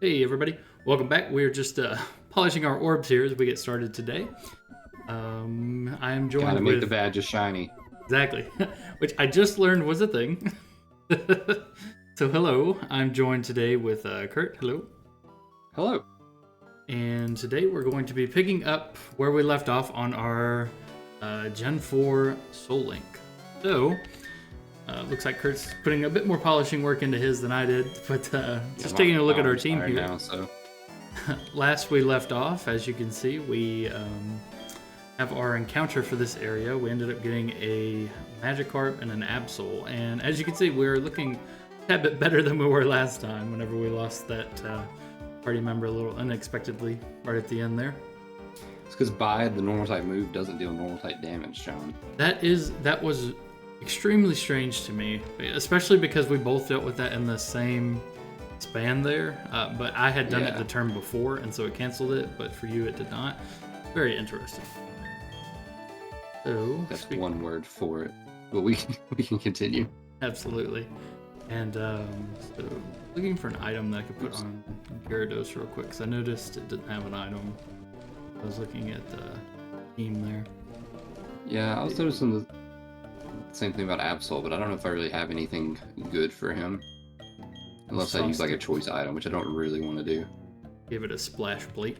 Hey everybody, welcome back. We're just polishing our orbs here as we get started today. I am joined Gotta make the with badges shiny. exactly, which I just learned was a thing. So hello, I'm joined today with Kurt. Hello, Hello. and today we're going to be picking up where we left off on our Gen 4 Soul Link. So looks like Kurt's putting a bit more polishing work into his than I did, but just taking a look at our team here. Now, so. Last we left off, as you can see, we have our encounter for this area. We ended up getting a Magikarp and an Absol, and as you can see, we're looking a tad bit better than we were last time whenever we lost that party member a little unexpectedly right at the end there. It's because Bide, the normal type move, doesn't deal normal type damage, John. That was extremely strange to me, especially because we both dealt with that in the same span there, but I had done it the turn before, and so it canceled it, but for you it did not. Very interesting. So that's one word for it, but we can continue. Absolutely. And so looking for an item that I could put on Gyarados real quick, because I noticed it didn't have an item. I was looking at the team there. Yeah, I was noticing the same thing about Absol, but I don't know if I really have anything good for him. Unless I use like a choice item, which I don't really want to do. Give it a splash plate.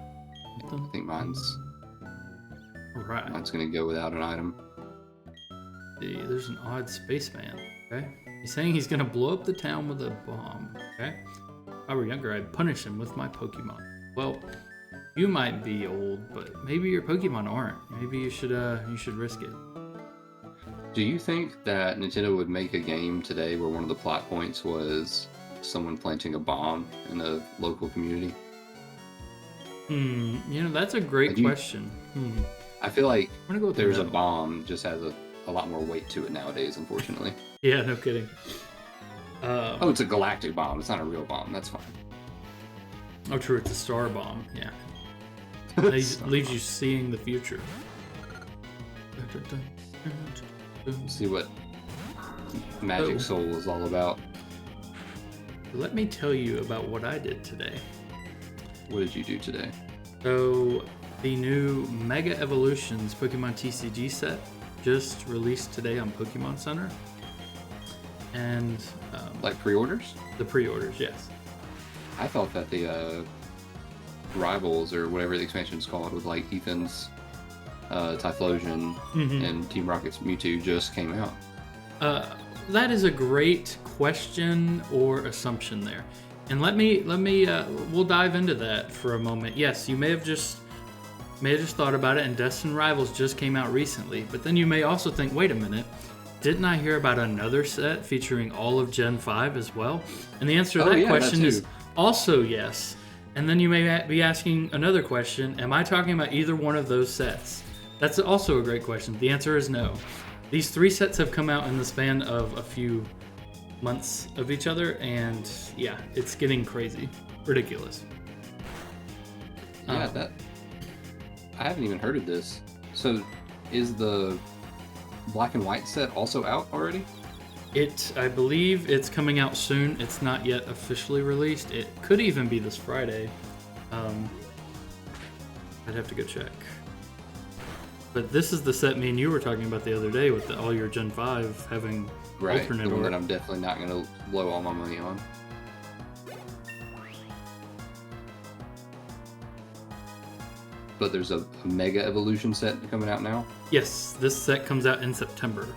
I think mine's gonna go without an item. See, there's an odd spaceman. Okay, he's saying he's gonna blow up the town with a bomb. Okay, if I were younger, I'd punish him with my Pokemon. Well, you might be old, but maybe your Pokemon aren't. Maybe you should risk it. Do you think that Nintendo would make a game today where one of the plot points was someone planting a bomb in a local community? That's a great question. I feel like there's a bomb just has a lot more weight to it nowadays, unfortunately. Yeah, no kidding. Oh, it's a galactic bomb. It's not a real bomb. That's fine. Oh, true. It's a star bomb. Yeah. It leaves you seeing the future. See what Magic Soul is all about. Let me tell you about what I did today. What did you do today? So, the new Mega Evolutions Pokemon TCG set just released today on Pokemon Center. And like pre-orders? The pre-orders, yes. I thought that the Rivals or whatever the expansion is called with like Ethan's Typhlosion and Team Rocket's Mewtwo just came out. That is a great question or assumption there, and let me we'll dive into that for a moment. Yes, you may have just thought about it, and Destin Rivals just came out recently, but then you may also think, wait a minute, didn't I hear about another set featuring all of Gen 5 as well? And the answer to that question is also yes. And then you may be asking another question, am I talking about either one of those sets? That's also a great question. The answer is no. These three sets have come out in the span of a few months of each other, and yeah, it's getting crazy. Ridiculous. Yeah, I haven't even heard of this. So, is the Black and White set also out already? I believe it's coming out soon. It's not yet officially released. It could even be this Friday. I'd have to go check. But this is the set me and you were talking about the other day with all your Gen 5 having alternate the one order. that I'm definitely not going to blow all my money on. But there's a Mega Evolution set coming out now? Yes, this set comes out in September.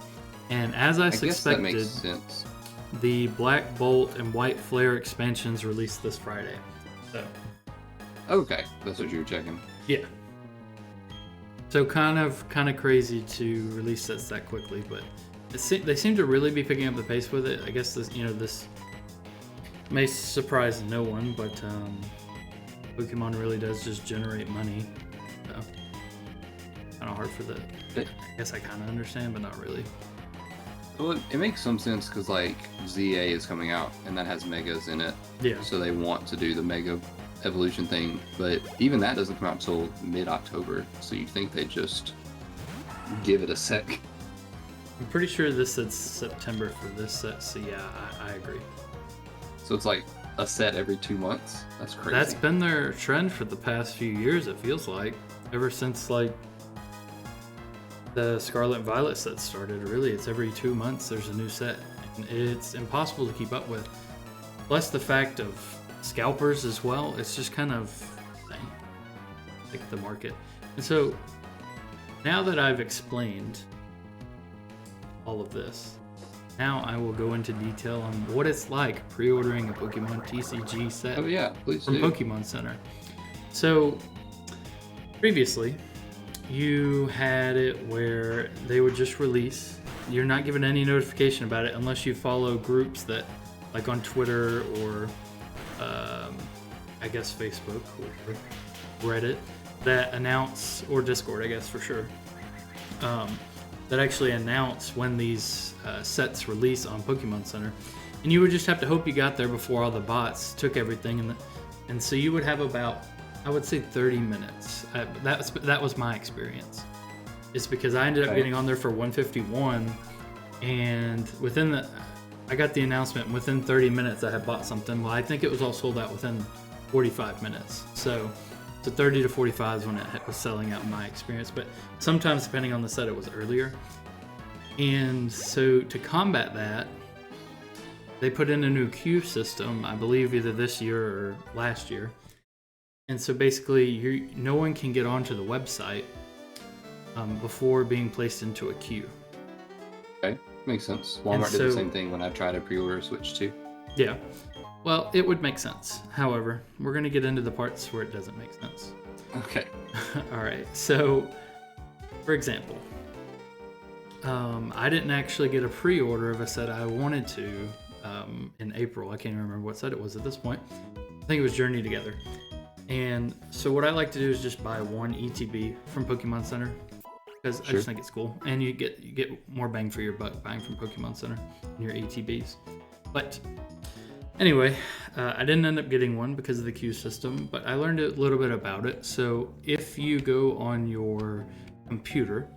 And as I suspected, guess that makes sense. The Black Bolt and White Flare expansions released this Friday. So. Okay, that's what you were checking. Yeah. So kind of crazy to release sets that quickly, but they seem to really be picking up the pace with it. I guess this may surprise no one, but Pokemon really does just generate money. So kind of hard for that. I guess I kind of understand, but not really. Well, it makes some sense because like ZA is coming out and that has megas in it. Yeah. So they want to do the Mega Evolution thing, but even that doesn't come out until mid-October. So you'd think they'd just give it a sec. I'm pretty sure this said September for this set, so yeah, I agree. So it's like a set every 2 months. That's crazy. That's been their trend for the past few years, it feels like. Ever since, like, the Scarlet and Violet set started, really. It's every 2 months there's a new set. And it's impossible to keep up with. Plus the fact of scalpers as well. It's just kind of like the market. And so, now that I've explained all of this, now I will go into detail on what it's like pre-ordering a Pokemon TCG set Oh yeah, please from do. Pokemon Center. So, previously, you had it where they would just release. You're not given any notification about it unless you follow groups that, like on Twitter or I guess Facebook or Reddit, that announce, or Discord, I guess for sure, that actually announce when these sets release on Pokemon Center. And you would just have to hope you got there before all the bots took everything. And so you would have about, I would say 30 minutes. That was my experience. It's because I ended up getting on there for 151, and I got the announcement, and within 30 minutes I had bought something. Well, I think it was all sold out within 45 minutes. So 30 to 45 is when it was selling out in my experience. But sometimes, depending on the set, it was earlier. And so to combat that, they put in a new queue system, I believe either this year or last year. And so basically, no one can get onto the website before being placed into a queue. Okay, makes sense. Walmart did the same thing when I tried to pre-order a Switch 2. Yeah. Well, it would make sense. However, we're going to get into the parts where it doesn't make sense. Okay. All right. So, for example, I didn't actually get a pre-order of a set I wanted to in April. I can't even remember what set it was at this point. I think it was Journey Together. And so what I like to do is just buy one ETB from Pokemon Center, because I just think it's cool, and you get more bang for your buck buying from Pokemon Center and your ETBs. But anyway, I didn't end up getting one because of the queue system, but I learned a little bit about it. So if you go on your computer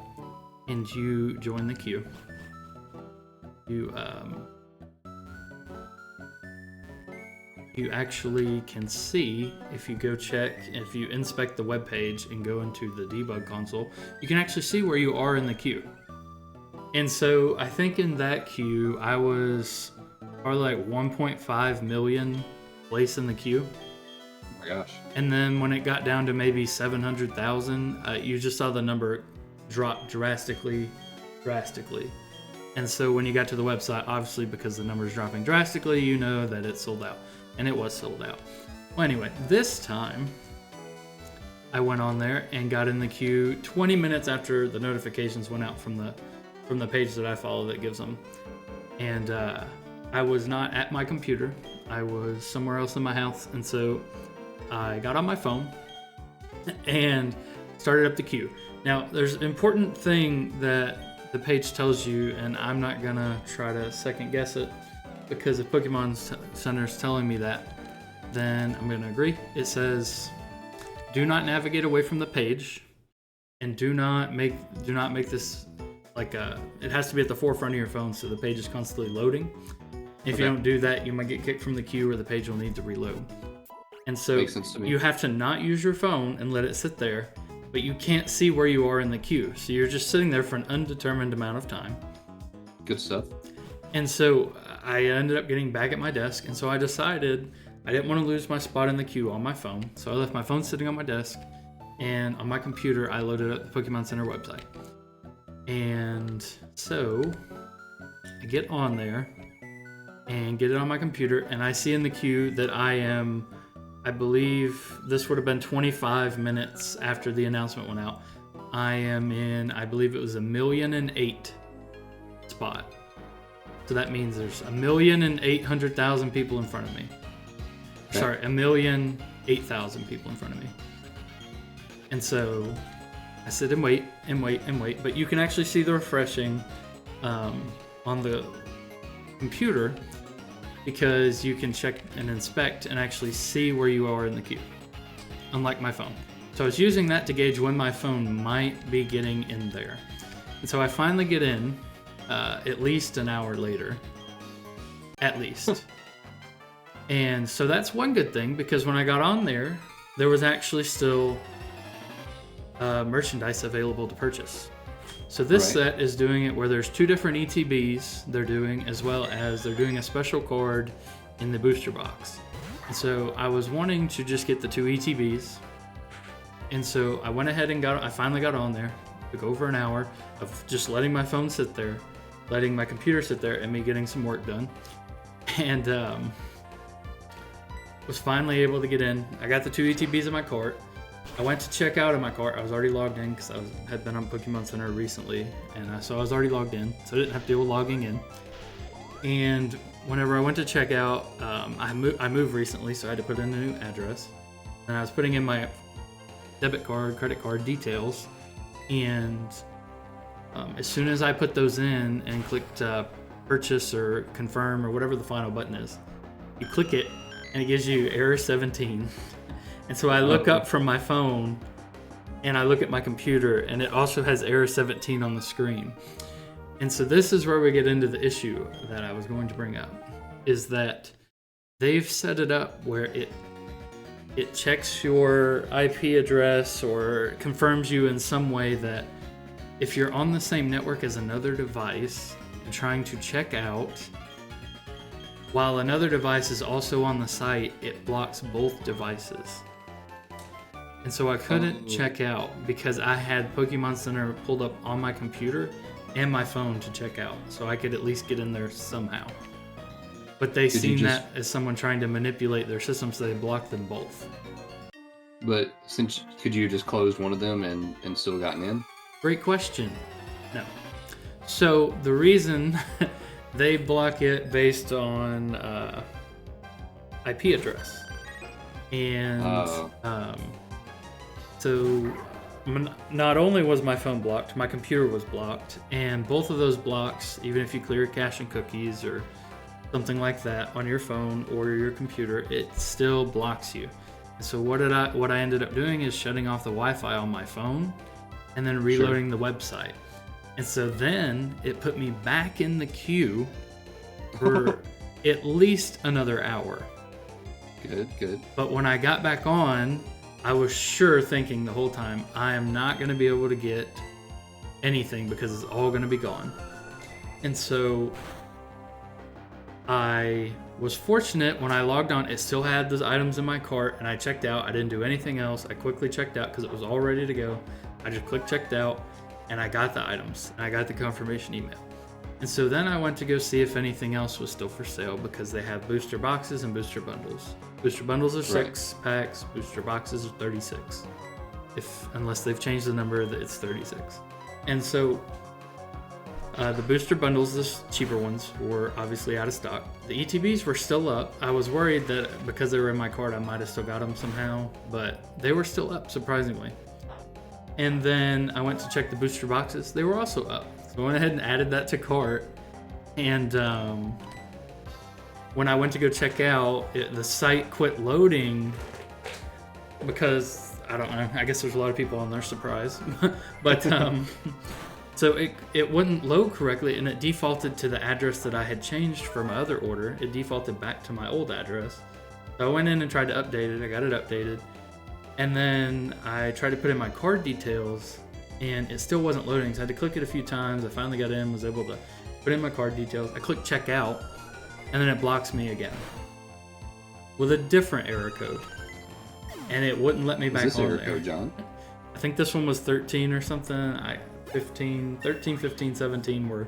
and you join the queue, you actually can see, if you go check, if you inspect the web page and go into the debug console, you can actually see where you are in the queue. And so I think in that queue, I was probably like 1.5 million place in the queue. Oh my gosh. And then when it got down to maybe 700,000, you just saw the number drop drastically. And so when you got to the website, obviously because the number is dropping drastically, you know that it's sold out. And it was sold out. Well, anyway, this time I went on there and got in the queue 20 minutes after the notifications went out from the page that I follow that gives them. And I was not at my computer. I was somewhere else in my house. And so I got on my phone and started up the queue. Now, there's an important thing that the page tells you, and I'm not gonna try to second guess it, because if Pokemon Center is telling me that, then I'm gonna agree. It says, do not navigate away from the page, and do not make this like it has to be at the forefront of your phone, so the page is constantly loading. If you don't do that, you might get kicked from the queue, or the page will need to reload. And so you have to not use your phone and let it sit there, but you can't see where you are in the queue. So you're just sitting there for an undetermined amount of time. Good stuff. And so I ended up getting back at my desk, and so I decided I didn't want to lose my spot in the queue on my phone. So I left my phone sitting on my desk, and on my computer I loaded up the Pokemon Center website. And so I get on there and get it on my computer, and I see in the queue that I believe this would have been 25 minutes after the announcement went out. I am in, I believe it was 1,000,008 spot. So that means there's 1,800,000 people in front of me. Okay. Sorry, 1,008,000 people in front of me. And so I sit and wait. But you can actually see the refreshing on the computer, because you can check and inspect and actually see where you are in the queue, unlike my phone. So I was using that to gauge when my phone might be getting in there. And so I finally get in at least an hour later. At least. And so that's one good thing, because when I got on there, there was actually still merchandise available to purchase. So this set is doing it where there's 2 different ETBs they're doing, as well as they're doing a special card in the booster box. And so I was wanting to just get the 2 ETBs. And so I went ahead and I finally got on there. It took over an hour of just letting my phone sit there, letting my computer sit there, and me getting some work done. And was finally able to get in. I got the 2 ETBs in my cart. I went to check out of my cart. I was already logged in because had been on Pokemon Center recently, and so I was already logged in, so I didn't have to deal with logging in. And whenever I went to check out, I moved recently, so I had to put in a new address, and I was putting in my debit card, credit card details, and as soon as I put those in and clicked purchase or confirm or whatever the final button is, you click it and it gives you error 17. And so I look up from my phone and I look at my computer, and it also has error 17 on the screen. And so this is where we get into the issue that I was going to bring up, is that they've set it up where it checks your IP address or confirms you in some way that if you're on the same network as another device and trying to check out, while another device is also on the site, it blocks both devices. And so I couldn't check out because I had Pokemon Center pulled up on my computer and my phone to check out, so I could at least get in there somehow. But they seen that as someone trying to manipulate their system, so they blocked them both. But could you just closed one of them and still gotten in? Great question. No. So the reason they block it based on IP address. And so not only was my phone blocked, my computer was blocked, and both of those blocks, even if you clear cache and cookies or something like that on your phone or your computer, it still blocks you. And so what I ended up doing is shutting off the Wi-Fi on my phone and then reloading the website. And so then it put me back in the queue for at least another hour. Good. But when I got back on, I was sure thinking the whole time, I am not going to be able to get anything because it's all going to be gone. And so I was fortunate when I logged on, it still had those items in my cart, and I checked out. I didn't do anything else. I quickly checked out because it was all ready to go. I just clicked checked out, and I got the items, and I got the confirmation email. And so then I went to go see if anything else was still for sale, because they have booster boxes and booster bundles. Booster bundles are 6 packs, booster boxes are 36. Unless they've changed the number, it's 36. And so the booster bundles, the cheaper ones, were obviously out of stock. The ETBs were still up. I was worried that because they were in my cart, I might have still got them somehow, but they were still up, surprisingly. And then I went to check the booster boxes. They were also up. So I went ahead and added that to cart. And when I went to go check out, the site quit loading because, I don't know, I guess there's a lot of people on there, surprise. But so it wouldn't load correctly, and it defaulted to the address that I had changed for my other order. It defaulted back to my old address. So I went in and tried to update it. I got it updated. And then I tried to put in my card details, and it still wasn't loading. So I had to click it a few times. I finally got in, was able to put in my card details. I clicked check out, and then it blocks me again with a different error code. And it wouldn't let me back on there. What's this error code, John? I think this one was 13 or something. 13, 15, 17 were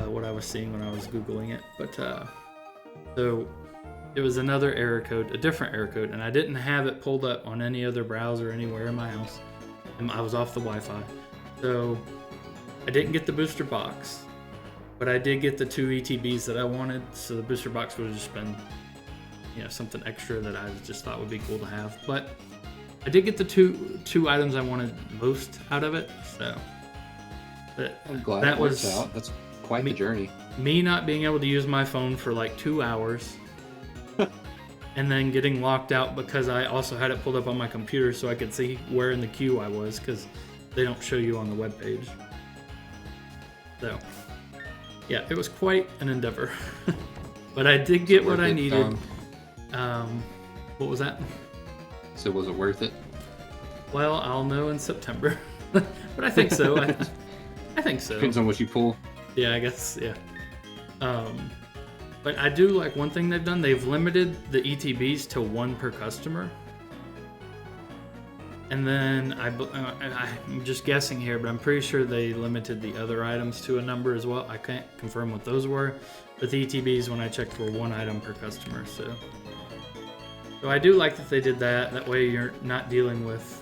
what I was seeing when I was Googling it. But so it was another error code, a different error code, and I didn't have it pulled up on any other browser anywhere in my house. And I was off the Wi-Fi. So I didn't get the booster box, but I did get the 2 ETBs that I wanted. So the booster box would have just been, something extra that I just thought would be cool to have. But I did get the two items I wanted most out of it. So I'm glad that worked out. That's quite the journey. Me not being able to use my phone for like 2 hours. And then getting locked out because I also had it pulled up on my computer so I could see where in the queue I was, because they don't show you on the webpage. So, yeah, it was quite an endeavor. But I did get what worth I it, needed. Tom? What was that? So was it worth it? Well, I'll know in September. But I think so. I think so. Depends on what you pull. Yeah, I guess, yeah. But I do like one thing they've done. They've limited the ETBs to 1 per customer. And then I'm just guessing here, but I'm pretty sure they limited the other items to a number as well. I can't confirm what those were, but the ETBs when I checked were 1 item per customer. So I do like that they did that. That way you're not dealing with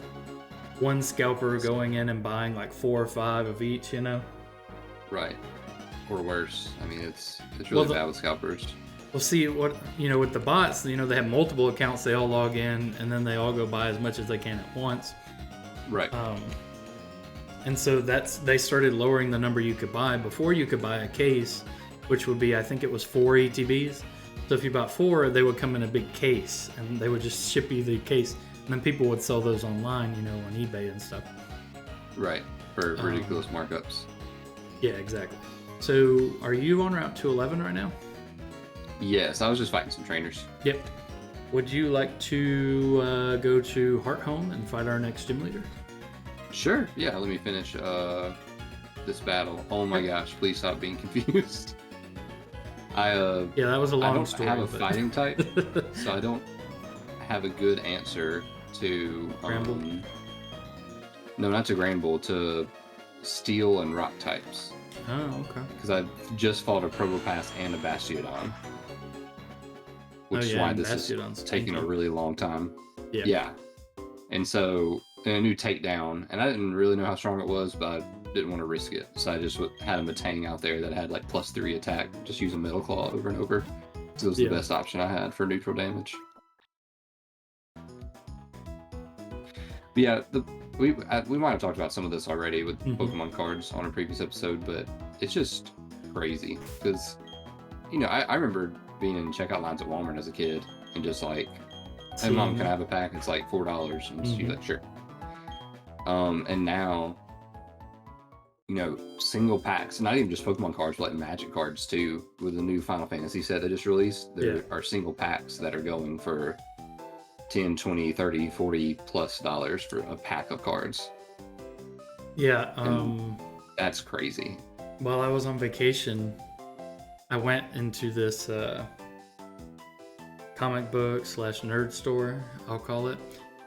one scalper going in and buying like 4 or 5 of each, you know? Right. Or worse. I mean, it's really bad with scalpers. Well, see, with the bots, they have multiple accounts. They all log in, and then they all go buy as much as they can at once. Right. And so they started lowering the number you could buy. Before, you could buy a case, which would be, I think it was 4 ETBs. So if you bought 4, they would come in a big case, and they would just ship you the case. And then people would sell those online, on eBay and stuff. Right. For ridiculous markups. Yeah, exactly. So are you on Route 211 right now? Yes, I was just fighting some trainers. Yep. Would you like to go to Heart Home and fight our next gym leader? Sure. Yeah, let me finish this battle. Oh my gosh, please stop being confused. Yeah, that was a long story. I don't have a fighting type, so I don't have a good answer to Gramble? No, not to Granbull, to Steel and Rock types. Oh, okay. Because I've just fought a Probopass and a Bastiodon. Which is why this is taking a really long time. Yeah. And so, and a new takedown, and I didn't really know how strong it was, but I didn't want to risk it. So I just had a Metang out there that had like +3 attack, just using Metal Claw over and over. So it was the best option I had for neutral damage. But yeah, we might have talked about some of this already with Pokemon cards on a previous episode, but it's just crazy because, I remember being in checkout lines at Walmart as a kid and just like, hey mom, can I have a pack? It's like $4, and she's like, sure. And now, single packs, not even just Pokemon cards, but like Magic cards too, with the new Final Fantasy set they just released. There are single packs that are going for $10, $20, $30, $40+ for a pack of cards. Yeah. That's crazy. While I was on vacation, I went into this comic book / nerd store, I'll call it,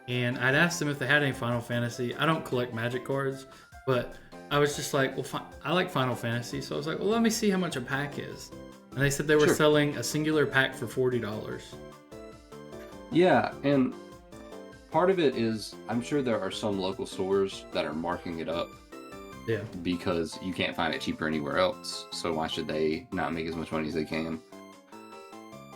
and I'd asked them if they had any Final Fantasy. I don't collect Magic cards, but I was just like, well, I like Final Fantasy, so I was like, well, let me see how much a pack is. And they said they were selling a singular pack for $40. Yeah, and part of it is, I'm sure there are some local stores that are marking it up. Yeah. Because you can't find it cheaper anywhere else. So why should they not make as much money as they can?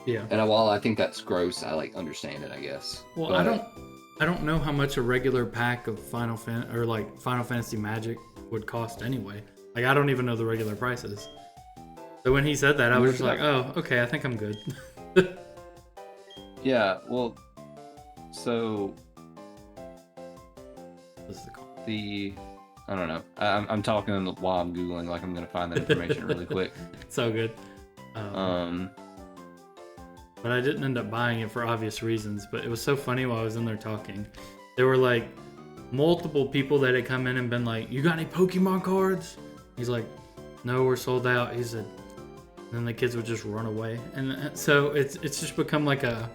Yeah. And while I think that's gross, I understand it, I guess. Well, but I don't know how much a regular pack of Final Fantasy Magic would cost anyway. Like, I don't even know the regular prices. So when he said that, I was just like, oh, okay, I think I'm good. Yeah, well, so I don't know. I'm talking while I'm Googling, like I'm going to find that information really quick. It's all good. But I didn't end up buying it for obvious reasons. But it was so funny while I was in there talking. There were like multiple people that had come in and been like, you got any Pokemon cards? He's like, no, we're sold out. He said, and then the kids would just run away. And so it's just become like a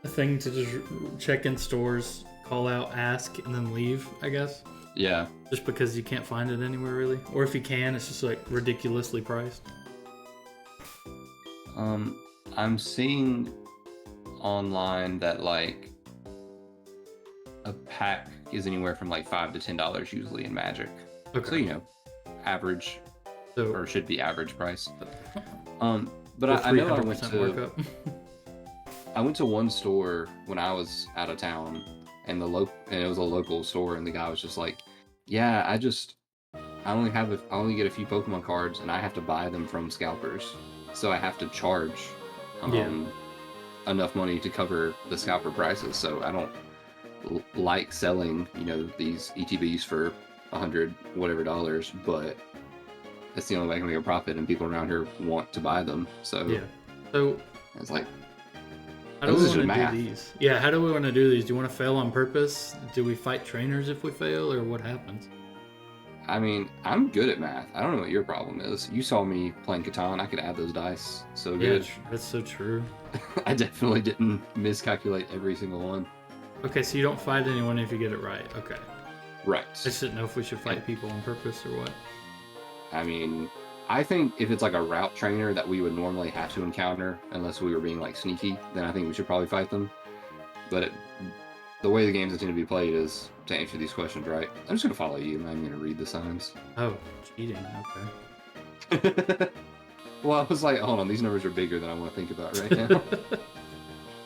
thing to just check in stores, call out, ask, and then leave, I guess. Yeah. Just because you can't find it anywhere, really. Or if you can, it's just like ridiculously priced. I'm seeing online that like a pack is anywhere from like $5 to $10 usually in Magic. Okay. So average, or should be average price. But I know I went to one store when I was out of town, and it was a local store, and the guy was just like, yeah, I only get a few Pokemon cards, and I have to buy them from scalpers, so I have to charge enough money to cover the scalper prices. So I don't like selling these ETBs for $100 whatever, but that's the only way I can make a profit, and people around here want to buy them. So So it's like, how do we want to do these? Yeah, how do we want to do these? Yeah, how do we want to do these? Do you want to fail on purpose? Do we fight trainers if we fail, or what happens? I mean, I'm good at math. I don't know what your problem is. You saw me playing Catan. I could add those dice so good. Yeah, that's so true. I definitely didn't miscalculate every single one. Okay, so you don't fight anyone if you get it right. Okay. Right. I just didn't know if we should fight people on purpose or what. I mean, I think if it's like a route trainer that we would normally have to encounter, unless we were being like sneaky, then I think we should probably fight them. But the way the games intend to be played is to answer these questions right. I'm just going to follow you. I'm not even going to read the signs. Oh, cheating. Okay. Well, I was like, hold on, these numbers are bigger than I want to think about right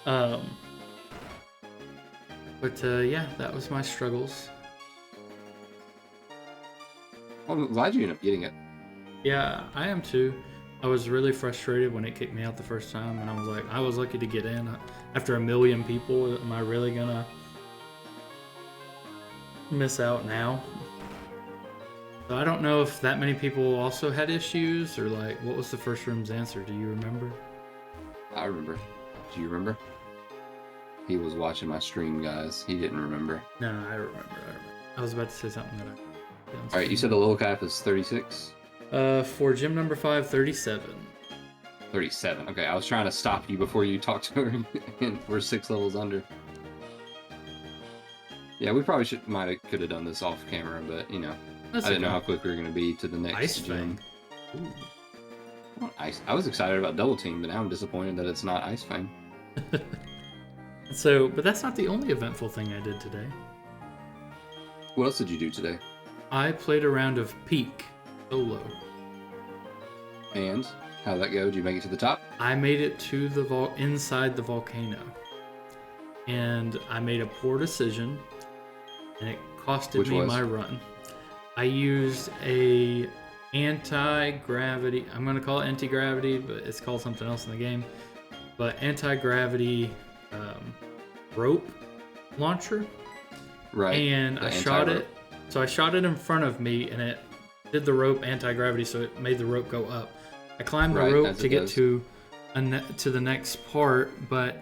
now. But yeah, that was my struggles. I'm glad you ended up getting it. Yeah, I am too. I was really frustrated when it kicked me out the first time, and I was like, I was lucky to get in. After 1 million people, am I really gonna miss out now? So I don't know if that many people also had issues, or like, what was the first room's answer? Do you remember? I remember. Do you remember? He was watching my stream, guys. He didn't remember. No, I remember. I was about to say something that I... All right, you said the little cap is 36? For gym number 5, 37. 37. Okay, I was trying to stop you before you talked to her, and we're 6 levels under. Yeah, we probably could have done this off camera, but you know, I didn't know how quick we were going to be to the next ice gym. Well, I was excited about Double Team, but now I'm disappointed that it's not Ice Fang. But that's not the only eventful thing I did today. What else did you do today? I played a round of Peak solo. And how'd that go? Did you make it to the top? I made it to inside the volcano, and I made a poor decision, and it costed me my run. I used a anti-gravity. I'm gonna call it anti-gravity, but it's called something else in the game. But anti-gravity rope launcher. Right. And I shot it. So I shot it in front of me, and it did the rope anti-gravity, so it made the rope go up. I climbed the rope to get to the next part, but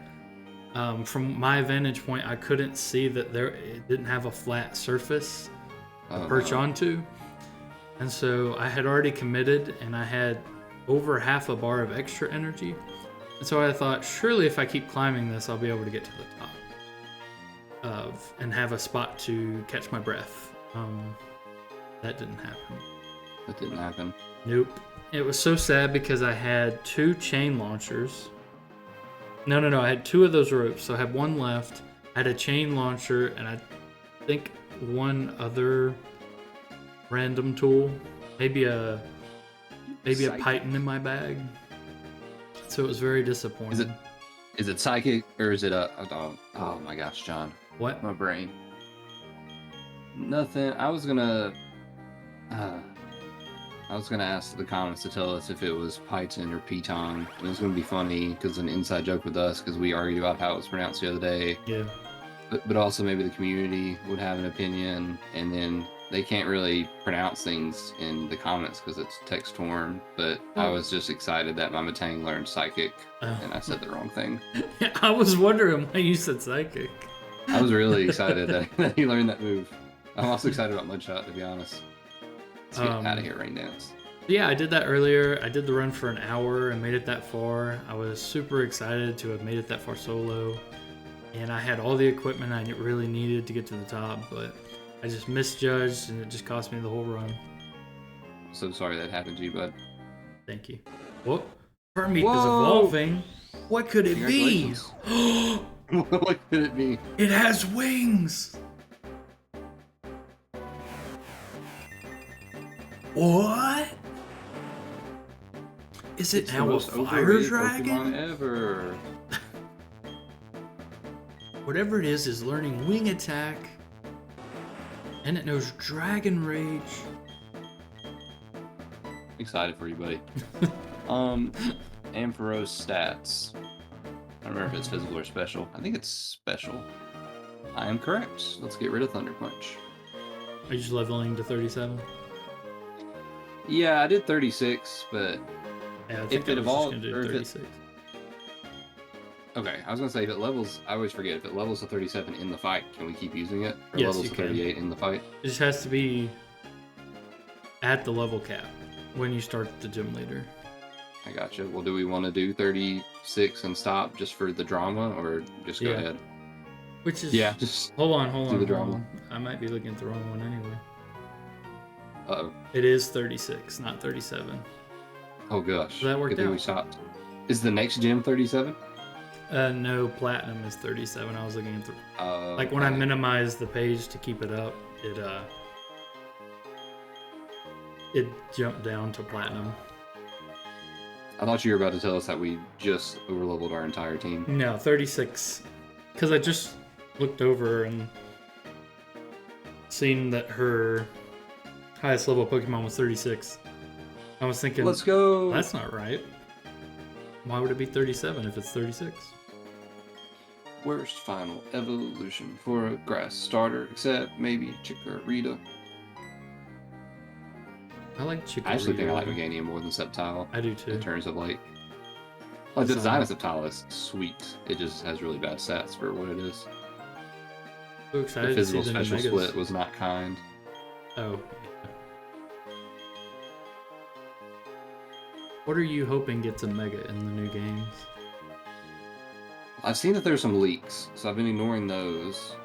from my vantage point, I couldn't see that it didn't have a flat surface to perch onto. And so I had already committed, and I had over half a bar of extra energy. And so I thought, surely if I keep climbing this, I'll be able to get to the top and have a spot to catch my breath. That didn't happen. That didn't happen. Nope. It was so sad because I had 2 chain launchers. No. I had 2 of those ropes, so I had 1 left. I had a chain launcher, and I think 1 other random tool. Maybe a python in my bag. So it was very disappointing. Is it psychic, or is it oh my gosh, John. What? My brain. Nothing. I was gonna ask the comments to tell us if it was Python or Piton. It was gonna be funny because an inside joke with us because we argued about how it was pronounced the other day. Yeah. But also maybe the community would have an opinion, and then they can't really pronounce things in the comments because it's text form. But I was just excited that Mama Tang learned psychic, and I said the wrong thing. I was wondering why you said psychic. I was really excited that he learned that move. I'm also excited about Mudshot, to be honest. Let's get out of here, Rain Dance. Yeah, I did that earlier. I did the run for an hour and made it that far. I was super excited to have made it that far solo. And I had all the equipment I really needed to get to the top, but I just misjudged, and it just cost me the whole run. So sorry that happened to you, bud. Thank you. Whoa. Hermit is evolving. What could it be? What could it be? It has wings! What? Is it now a fire dragon? Pokemon ever. Whatever it is learning wing attack. And it knows Dragon Rage. Excited for you, buddy. Ampharos stats. I don't remember if it's physical or special. I think it's special. I am correct. Let's get rid of Thunder Punch. Are you just leveling to 37? Yeah, I did 36, but yeah, if it evolved, or Okay, I was gonna say if it levels, I always forget, if it levels to 37 in the fight, can we keep using it? Or yes, levels you to can. 38 in the fight? It just has to be at the level cap when you start the gym leader. I gotcha. Well, do we want to do 36 and stop just for the drama, or just go ahead? Which is just hold on. Do the drama. I might be looking at the wrong one anyway. Uh-oh. It is 36, not 37. Oh gosh. So that worked Good thing out. we stopped. Is the next gym 37? No, platinum is 37. I was looking at the like when I minimized the page to keep it up, it jumped down to platinum. I thought you were about to tell us that we just overleveled our entire team. No, 36. Because I just looked over and seen that her highest level Pokemon was 36. I was thinking, let's go. That's not right. Why would it be 37 if it's 36? Worst final evolution for a grass starter, except maybe Chikorita. I like Chikorita. I actually think I like Meganium more than Sceptile. I do too. In terms of like the design of Sceptile is sweet. It just has really bad stats for what it is. So excited the physical to see special split was not kind. Oh. What are you hoping gets a Mega in the new games? I've seen that there's some leaks, so I've been ignoring those.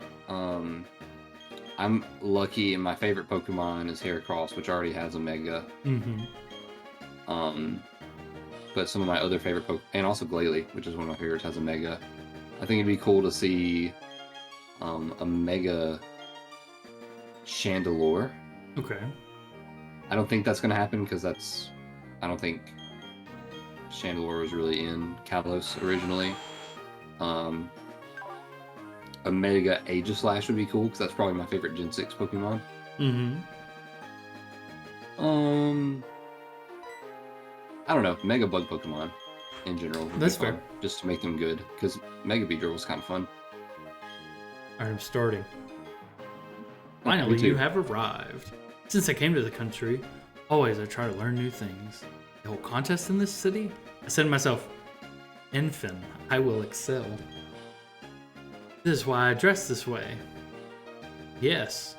I'm lucky, and my favorite Pokemon is Heracross, which already has a Mega. Mm-hmm. But some of my other favorite Pokemon, and also Glalie, which is one of my favorites, has a Mega. I think it'd be cool to see a Mega Chandelure. Okay. I don't think that's going to happen because I don't think Chandelure was really in Kalos originally. A Mega Aegislash would be cool because that's probably my favorite Gen 6 Pokemon. Mm-hmm. I don't know. Mega Bug Pokemon in general. That's fair. Just to make them good because Mega Beedrill was kind of fun. I'm starting. Finally, you have arrived. Since I came to the country, always I try to learn new things. The whole contest in this city? I said to myself, Infin, I will excel. This is why I dress this way. Yes.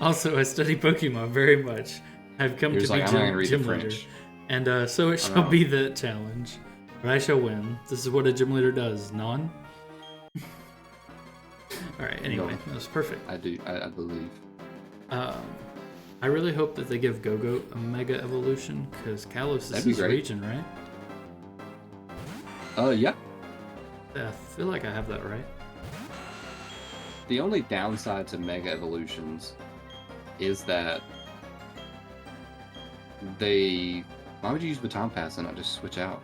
Also, I study Pokemon very much. I've come to be gym leader. And so it shall be the challenge. But I shall win. This is what a gym leader does. Non? Alright, anyway, that was perfect. I believe. I really hope that they give Go-Go a Mega Evolution, because Kalos is his region, right? Yeah. I feel like I have that right. The only downside to Mega Evolutions is that why would you use Baton Pass and not just switch out?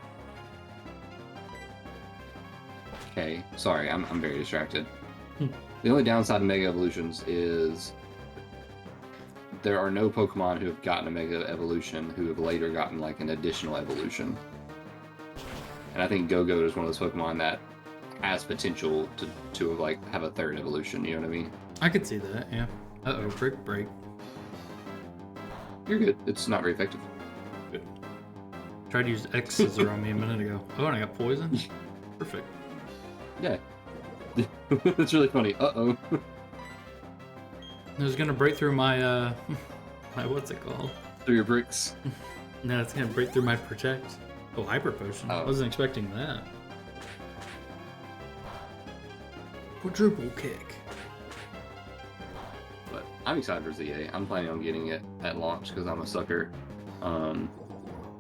Okay, sorry, I'm very distracted. The only downside to Mega Evolutions is there are no Pokemon who have gotten a Mega Evolution who have later gotten like an additional evolution. And I think Go-Go is one of those Pokemon that has potential to like have a third evolution, you know what I mean? I could see that, yeah. Uh-oh, break. You're good. It's not very effective. Good. Tried to use X scissor on me a minute ago. Oh, and I got poison? Perfect. Yeah. That's really funny. Uh-oh. It was gonna break through my, my, what's it called? Through your bricks. No, it's gonna break through my protect. Oh, Hyper Potion. I wasn't expecting that. Quadruple kick. But I'm excited for ZA. I'm planning on getting it at launch because I'm a sucker.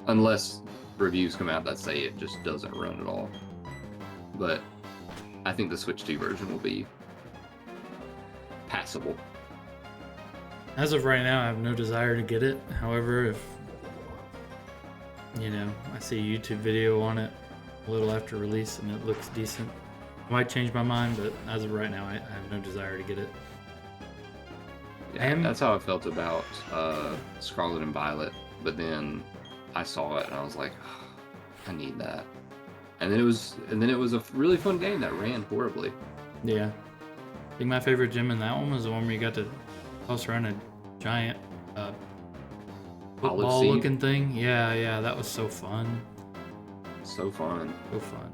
Unless reviews come out that say it just doesn't run at all. But I think the Switch 2 version will be passable. As of right now, I have no desire to get it. However, if I see a YouTube video on it a little after release and it looks decent, I might change my mind, but as of right now, I have no desire to get it. Yeah, that's how I felt about Scarlet and Violet, but then I saw it and I was like, oh, I need that. And then it was a really fun game that ran horribly. Yeah. I think my favorite gym in that one was the one where you got to toss around a giant football looking thing. Yeah, that was so fun. So fun. So fun.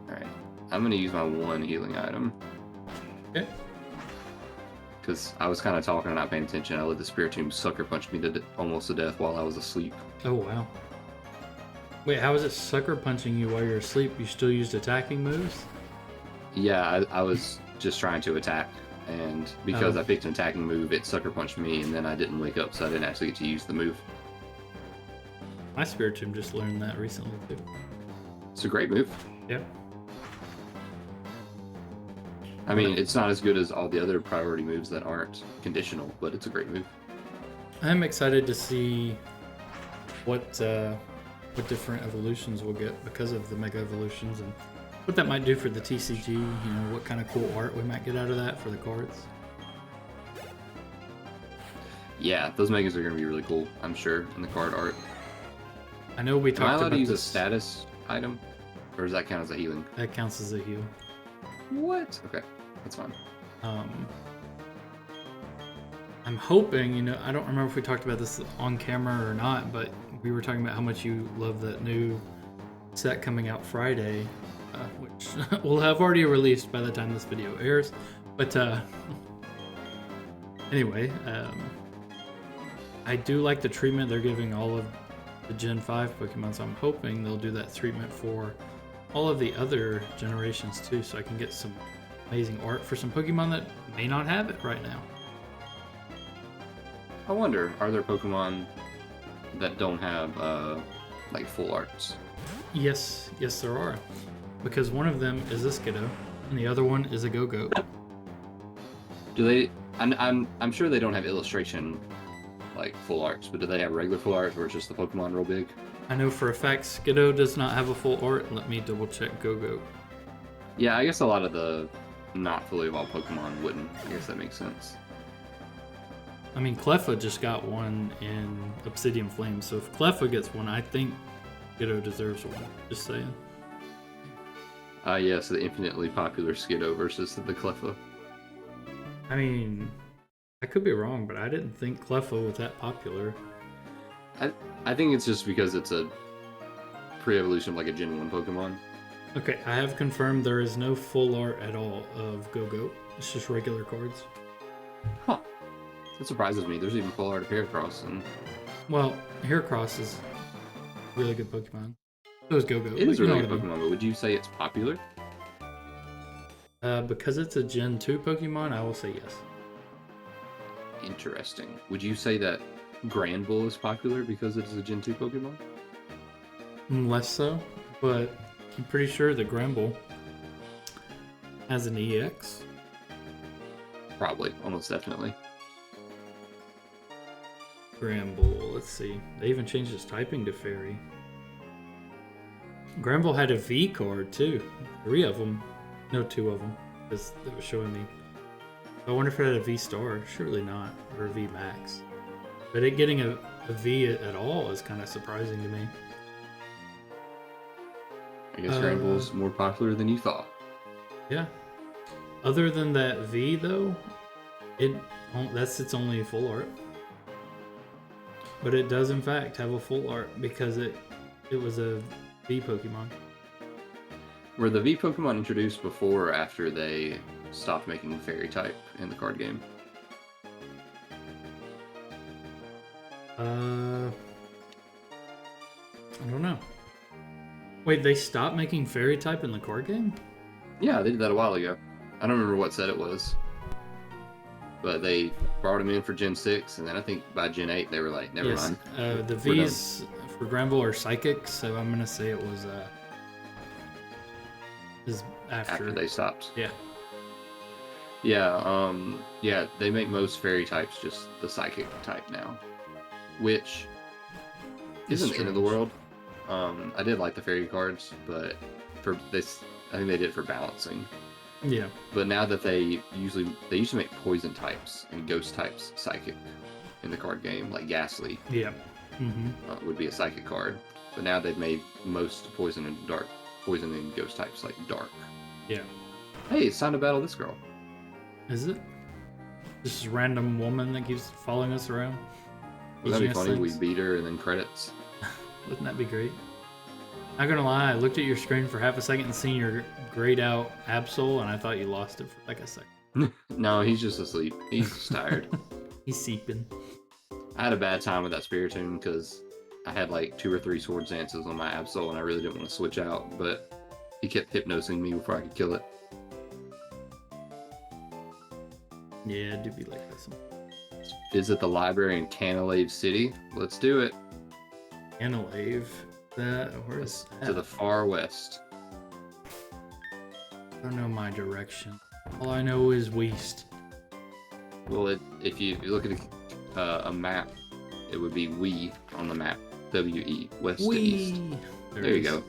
All right, I'm gonna use my one healing item. Okay. Because I was kind of talking and not paying attention. I let the Spiritomb sucker punch me almost to death while I was asleep. Oh, wow. Wait, how is it sucker punching you while you're asleep? You still used attacking moves? Yeah, I was just trying to attack. And because I picked an attacking move, it sucker punched me, and then I didn't wake up, so I didn't actually get to use the move. My Spiritomb just learned that recently, too. It's a great move. Yeah. I mean, it's not as good as all the other priority moves that aren't conditional, but it's a great move. I'm excited to see what different evolutions we'll get because of the Mega Evolutions, and what that might do for the TCG, you know, what kind of cool art we might get out of that for the cards. Yeah, those Megas are going to be really cool, I'm sure, in the card art. I know we talked about Am I allowed to use this. a status item? Or does that count as a healing? That counts as a heal. What? Okay, that's fine. I'm hoping, you know, I don't remember if we talked about this on camera or not, but we were talking about how much you love that new set coming out Friday, which will have already released by the time this video airs. But anyway, I do like the treatment they're giving all of the Gen 5 Pokemon, so I'm hoping they'll do that treatment for all of the other generations too, so I can get some amazing art for some Pokemon that may not have it right now. I wonder, are there Pokemon that don't have like full arts? Yes, there are, because one of them is a Skiddo, and the other one is a Go-Goat. Do they? I'm sure they don't have illustration like full arts, but do they have regular full arts, or is just the Pokemon real big? I know for a fact Skiddo does not have a full art. Let me double check Go-Goat. Yeah, I guess a lot of the not fully evolved Pokemon wouldn't. I guess that makes sense. I mean, Cleffa just got one in Obsidian Flame, so if Cleffa gets one, I think Skiddo deserves one. Just saying. Yes, the infinitely popular Skiddo versus the Cleffa. I mean, I could be wrong, but I didn't think Cleffa was that popular. I think it's just because it's a pre-evolution of like a Gen 1 Pokemon. Okay, I have confirmed there is no full art at all of Go-Goat. It's just regular cards. Huh. That surprises me. There's even full art of Heracross. And... Well, Heracross is a really good Pokemon. So is Go-Goat. It is a really good Pokemon, but would you say it's popular? Because it's a Gen 2 Pokemon, I will say yes. Interesting. Would you say that Granbull is popular because it is a Gen 2 Pokemon? Less so, but I'm pretty sure that Granbull has an EX. Probably, almost definitely. Granbull, let's see. They even changed its typing to Fairy. Granbull had a V card too. 3 of them. No, 2 of them. Because it was showing me. I wonder if it had a V star. Surely not. Or a V max. But it getting a V at all is kind of surprising to me. I guess Granbull's more popular than you thought. Yeah. Other than that V though, that's its only full art. But it does in fact have a full art because it was a V Pokemon. Were the V Pokemon introduced before or after they stopped making Fairy type in the card game? I don't know. Wait, they stopped making Fairy type in the card game? Yeah, they did that a while ago. I don't remember what set it was. But they brought him in for Gen 6, and then I think by Gen 8 they were like, never mind. The V's for Granbull are Psychic, so I'm going to say it was is after they stopped. Yeah. Yeah, they make most Fairy types just the Psychic type now. Which isn't the end of the world. I did like the Fairy cards, but for this, I think they did it for balancing. Yeah. But now that they used to make poison types and ghost types psychic in the card game, like Ghastly. Yeah. Would be a psychic card. But now they've made most poison and ghost types like dark. Yeah. Hey, it's time to battle this girl. Is it? This random woman that keeps following us around? Would that be funny? We beat her and then credits. Wouldn't that be great? Not gonna lie, I looked at your screen for half a second and seen your grayed out Absol, and I thought you lost it for like a second. No, he's just asleep. He's just tired. He's seeping. I had a bad time with that Spiritomb because I had like 2 or 3 Sword Dances on my Absol, and I really didn't want to switch out, but he kept hypnosing me before I could kill it. Yeah, it do be like this. Let's visit the library in Canalave City. Let's do it. Canalave? Where is that? To the far west. I don't know my direction. All I know is west. Well, if you look at a map, it would be we on the map. W-E, west to east. There you go.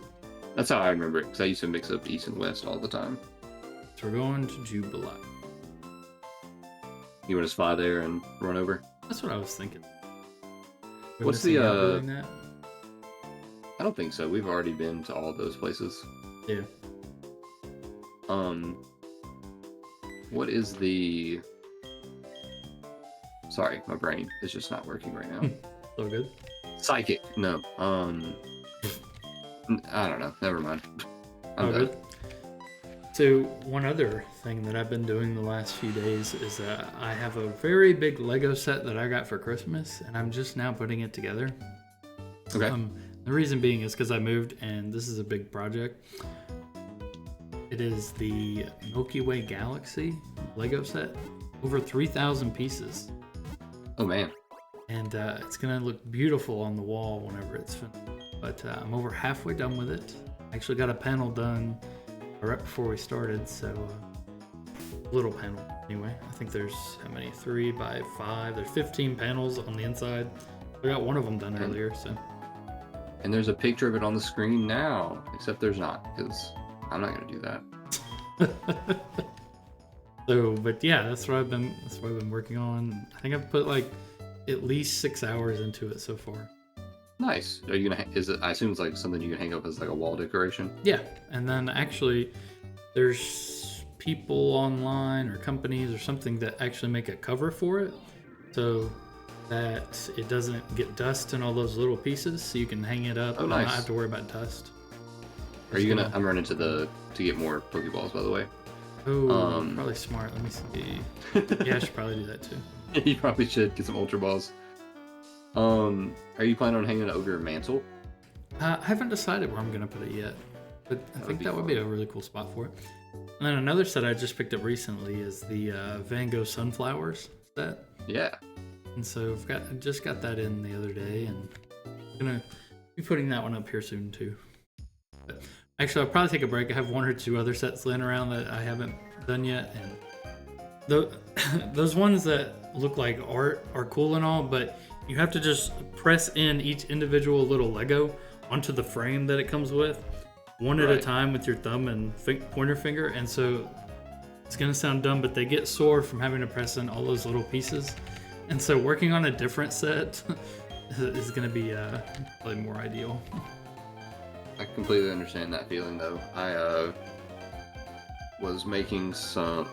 That's how I remember it, because I used to mix up east and west all the time. So we're going to Jubilee. You want to fly there and run over? That's what I was thinking. What's the I don't think so. We've already been to all of those places. Yeah. What is the... Sorry, my brain is just not working right now. So good. Psychic. No. I don't know. Never mind. I'm done. Good. So one other thing that I've been doing the last few days is I have a very big Lego set that I got for Christmas, and I'm just now putting it together. Okay. The reason being is because I moved, and this is a big project. It is the Milky Way Galaxy Lego set, over 3,000 pieces. Oh man. And it's gonna look beautiful on the wall whenever it's finished. But I'm over halfway done with it. I actually got a panel done right before we started, so little panel anyway. I think there's how many? 3 by 5. There's 15 panels on the inside. I got one of them done earlier, so. And there's a picture of it on the screen now, except there's not, because I'm not gonna do that. So, but yeah, that's what I've been working on. I think I've put like at least 6 hours into it so far. Nice. Are you gonna? Is it? I assume it's like something you can hang up as like a wall decoration. Yeah, and then actually, there's people online or companies or something that actually make a cover for it, so that it doesn't get dust in all those little pieces. So you can hang it up and not have to worry about dust. Are you gonna? I'm running to get more Pokeballs, by the way. Oh, probably smart. Let me see. Yeah, I should probably do that too. You probably should get some Ultra Balls. Are you planning on hanging it over your mantle? I haven't decided where I'm gonna put it yet, but I think that would be a really cool spot for it. And then another set I just picked up recently is the Van Gogh Sunflowers set. Yeah. And so I just got that in the other day, and I'm gonna be putting that one up here soon too. But actually, I'll probably take a break. I have 1 or 2 other sets laying around that I haven't done yet, and those ones that look like art are cool and all, but you have to just press in each individual little Lego onto the frame that it comes with, one at a time with your thumb and pointer finger, and so it's gonna sound dumb, but they get sore from having to press in all those little pieces, and so working on a different set is gonna be probably more ideal. I completely understand that feeling, though. I was making some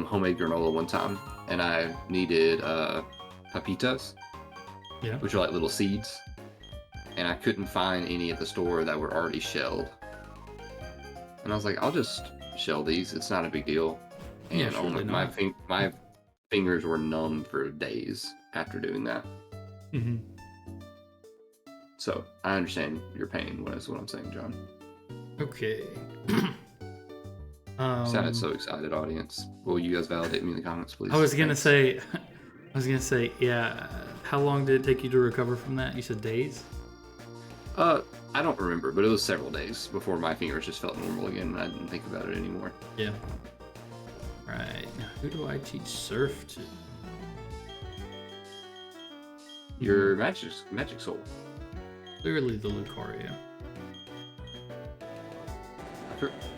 homemade granola one time, and I needed papitas, which are like little seeds, and I couldn't find any at the store that were already shelled. And I was like, I'll just shell these. It's not a big deal. And my fingers were numb for days after doing that. Mm-hmm. So I understand your pain. Is what I'm saying, John. Okay. Sounded so excited, audience. Will you guys validate me in the comments, please? I was gonna say, yeah. How long did it take you to recover from that? You said days? I don't remember, but it was several days before my fingers just felt normal again, and I didn't think about it anymore. Yeah. Right. Now, who do I teach surf to? Your magic soul. Clearly the Lucario.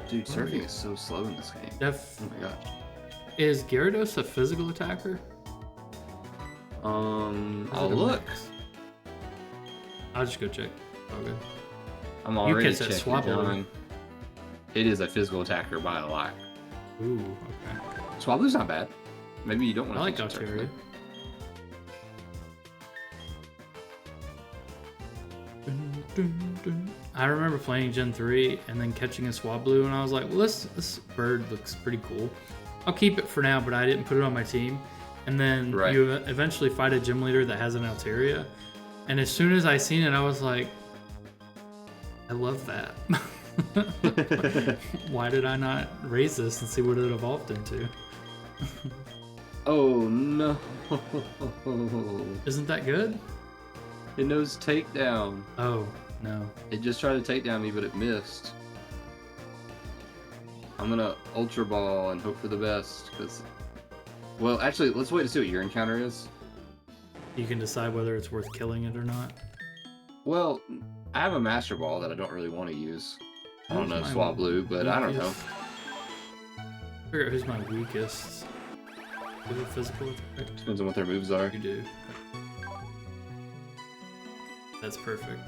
Dude, surfing is so slow in this game. Oh my gosh. Is Gyarados a physical attacker? I'll look. I'll just go check. Oh, good. I'm already checking, John. It is a physical attacker by a lot. Ooh, okay. Swablu's not bad. Maybe you don't want to. I like Altaria. I remember playing Gen 3 and then catching a Swablu, and I was like, well, this bird looks pretty cool. I'll keep it for now, but I didn't put it on my team. And then you eventually fight a gym leader that has an Altaria. And as soon as I seen it, I was like, I love that. Why did I not raise this and see what it evolved into? Oh no. Isn't that good? It knows takedown. Oh no. It just tried to take down me, but it missed. I'm gonna Ultra Ball and hope for the best, because... Well, actually, let's wait to see what your encounter is. You can decide whether it's worth killing it or not. Well, I have a Master Ball that I don't really want to use. I don't know Swablu, but I don't know. Figure out who's my weakest. Do a physical attack? Depends on what their moves are. You do. That's perfect.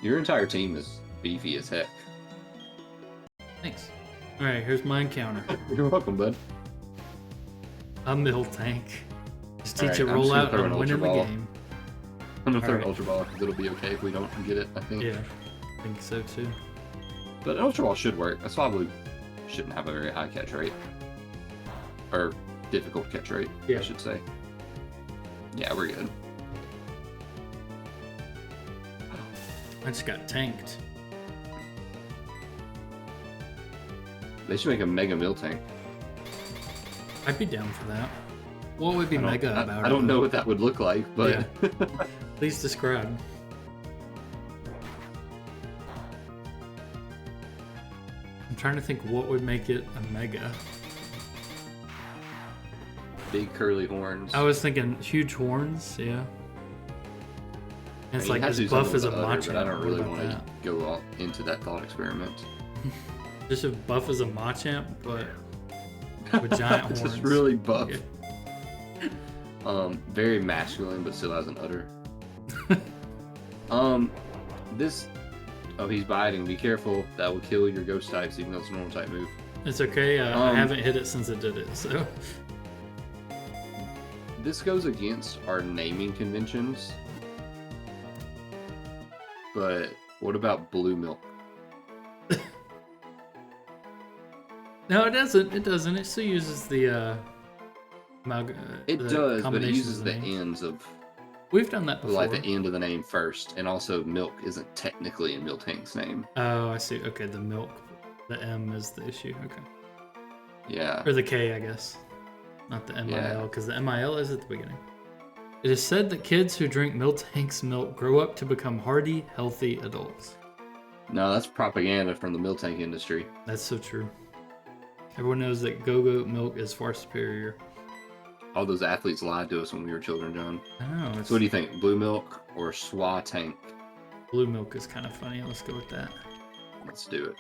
Your entire team is beefy as heck. Thanks. Alright, here's my encounter. You're welcome, bud. A Miltank. Just teach it rollout and winning the game. I'm gonna throw an Ultra Ball because it'll be okay if we don't get it, I think. Yeah, I think so too. But an Ultra Ball should work. A Swablu shouldn't have a very high catch rate. Or difficult catch rate, I should say. Yeah, we're good. I just got tanked. They should make a Mega Miltank. I'd be down for that. What would be Mega about it? I don't know what that would look like, but... Yeah. Please describe. I'm trying to think what would make it a Mega. Big curly horns. I was thinking huge horns, yeah. And it's like as buff as a Machamp. But I don't really want to go all into that thought experiment. Just as buff as a Machamp, but with giant horns. Just really buff. Yeah. Very masculine, but still has an udder. This... Oh, he's biting. Be careful. That will kill your ghost types, even though it's a normal type move. It's okay. I haven't hit it since it did it, so... This goes against our naming conventions. But what about blue milk? No, it doesn't. It doesn't. It still uses the it does, but it uses the ends of... We've done that before. Like the end of the name first, and also milk isn't technically in Miltank's name. Oh, I see. Okay, the milk, the M is the issue. Okay. Yeah. Or the K, I guess. Not the MIL, because the MIL is at the beginning. It is said that kids who drink Miltank's milk grow up to become hardy, healthy adults. No, that's propaganda from the Miltank industry. That's so true. Everyone knows that Go-Go milk is far superior. All those athletes lied to us when we were children, John. I know. So what do you think? Blue milk or Swatank? Blue milk is kind of funny. Let's go with that. Let's do it.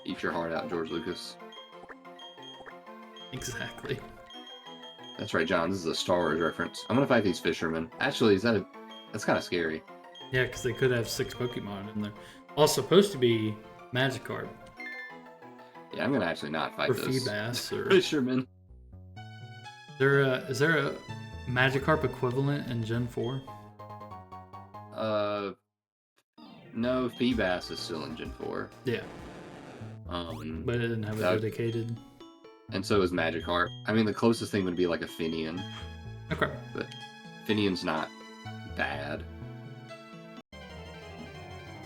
Eat your heart out, George Lucas. Exactly. That's right, John. This is a Star Wars reference. I'm gonna fight these fishermen. Actually, that's kind of scary. Yeah, because they could have 6 Pokemon, and they're all supposed to be Magikarp. Yeah, I'm gonna actually not fight those Feebas or fishermen. Is there a Magikarp equivalent in Gen 4? No, Feebas is still in Gen 4. Yeah. But it didn't have a dedicated. And so is Magikarp. I mean, the closest thing would be like a Finian. Okay. But Finian's not bad.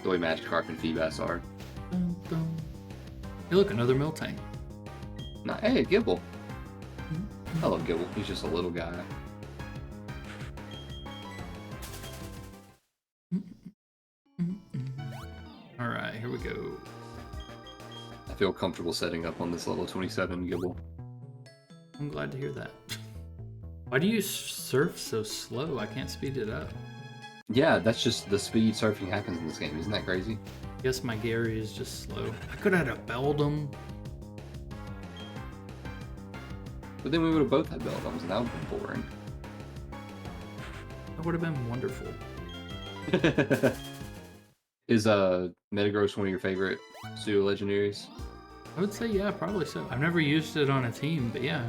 The way Magikarp and Feebas are. Dun, dun. Hey, look, another Miltank. Hey, Gibble. I love Gibble. He's just a little guy. Alright, here we go. I feel comfortable setting up on this level 27 Gibble. I'm glad to hear that. Why do you surf so slow? I can't speed it up. Yeah, that's just the speed surfing happens in this game. Isn't that crazy? I guess my Gary is just slow. I could have had a Beldum. But then we would have both had Beldums, and that would have been boring. That would have been wonderful. Is Metagross one of your favorite pseudo legendaries? I would say yeah, probably so. I've never used it on a team, but yeah.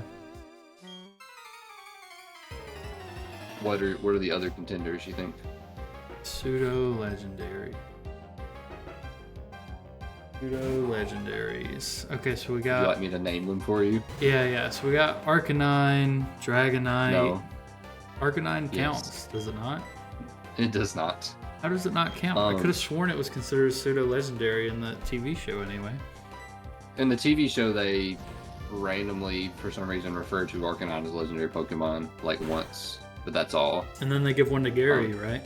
What are the other contenders you think? Pseudo legendary. Pseudo legendaries. Okay, so we got. Would you like me to name them for you? Yeah. So we got Arcanine, Dragonite. No. Arcanine counts, does it not? It does not. How does it not count? I could have sworn it was considered pseudo legendary in the TV show anyway. In the TV show, they randomly, for some reason, refer to Arcanine as a legendary Pokemon like once, but that's all. And then they give one to Gary, right?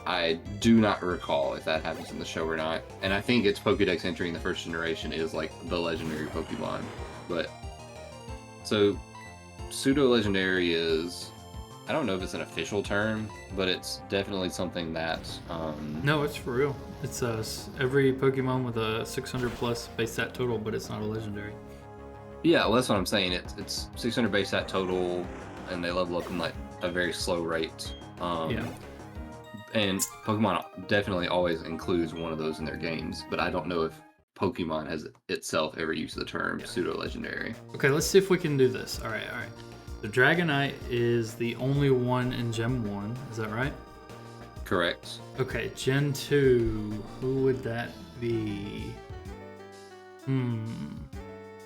I do not recall if that happens in the show or not. And I think its Pokédex entry in the first generation is like the legendary Pokemon. But so pseudo legendary is, I don't know if it's an official term, but it's definitely something that no, it's for real. It's every Pokemon with a 600 plus base stat total, but it's not a legendary. Yeah, well, that's what I'm saying. It's 600 base stat total, and they level up in like a very slow rate. Yeah. And Pokemon definitely always includes one of those in their games, but I don't know if Pokemon has itself ever used the term pseudo-legendary. Okay, let's see if we can do this. All right. The Dragonite is the only one in Gen 1, is that right? Correct. Okay, Gen 2, who would that be? Do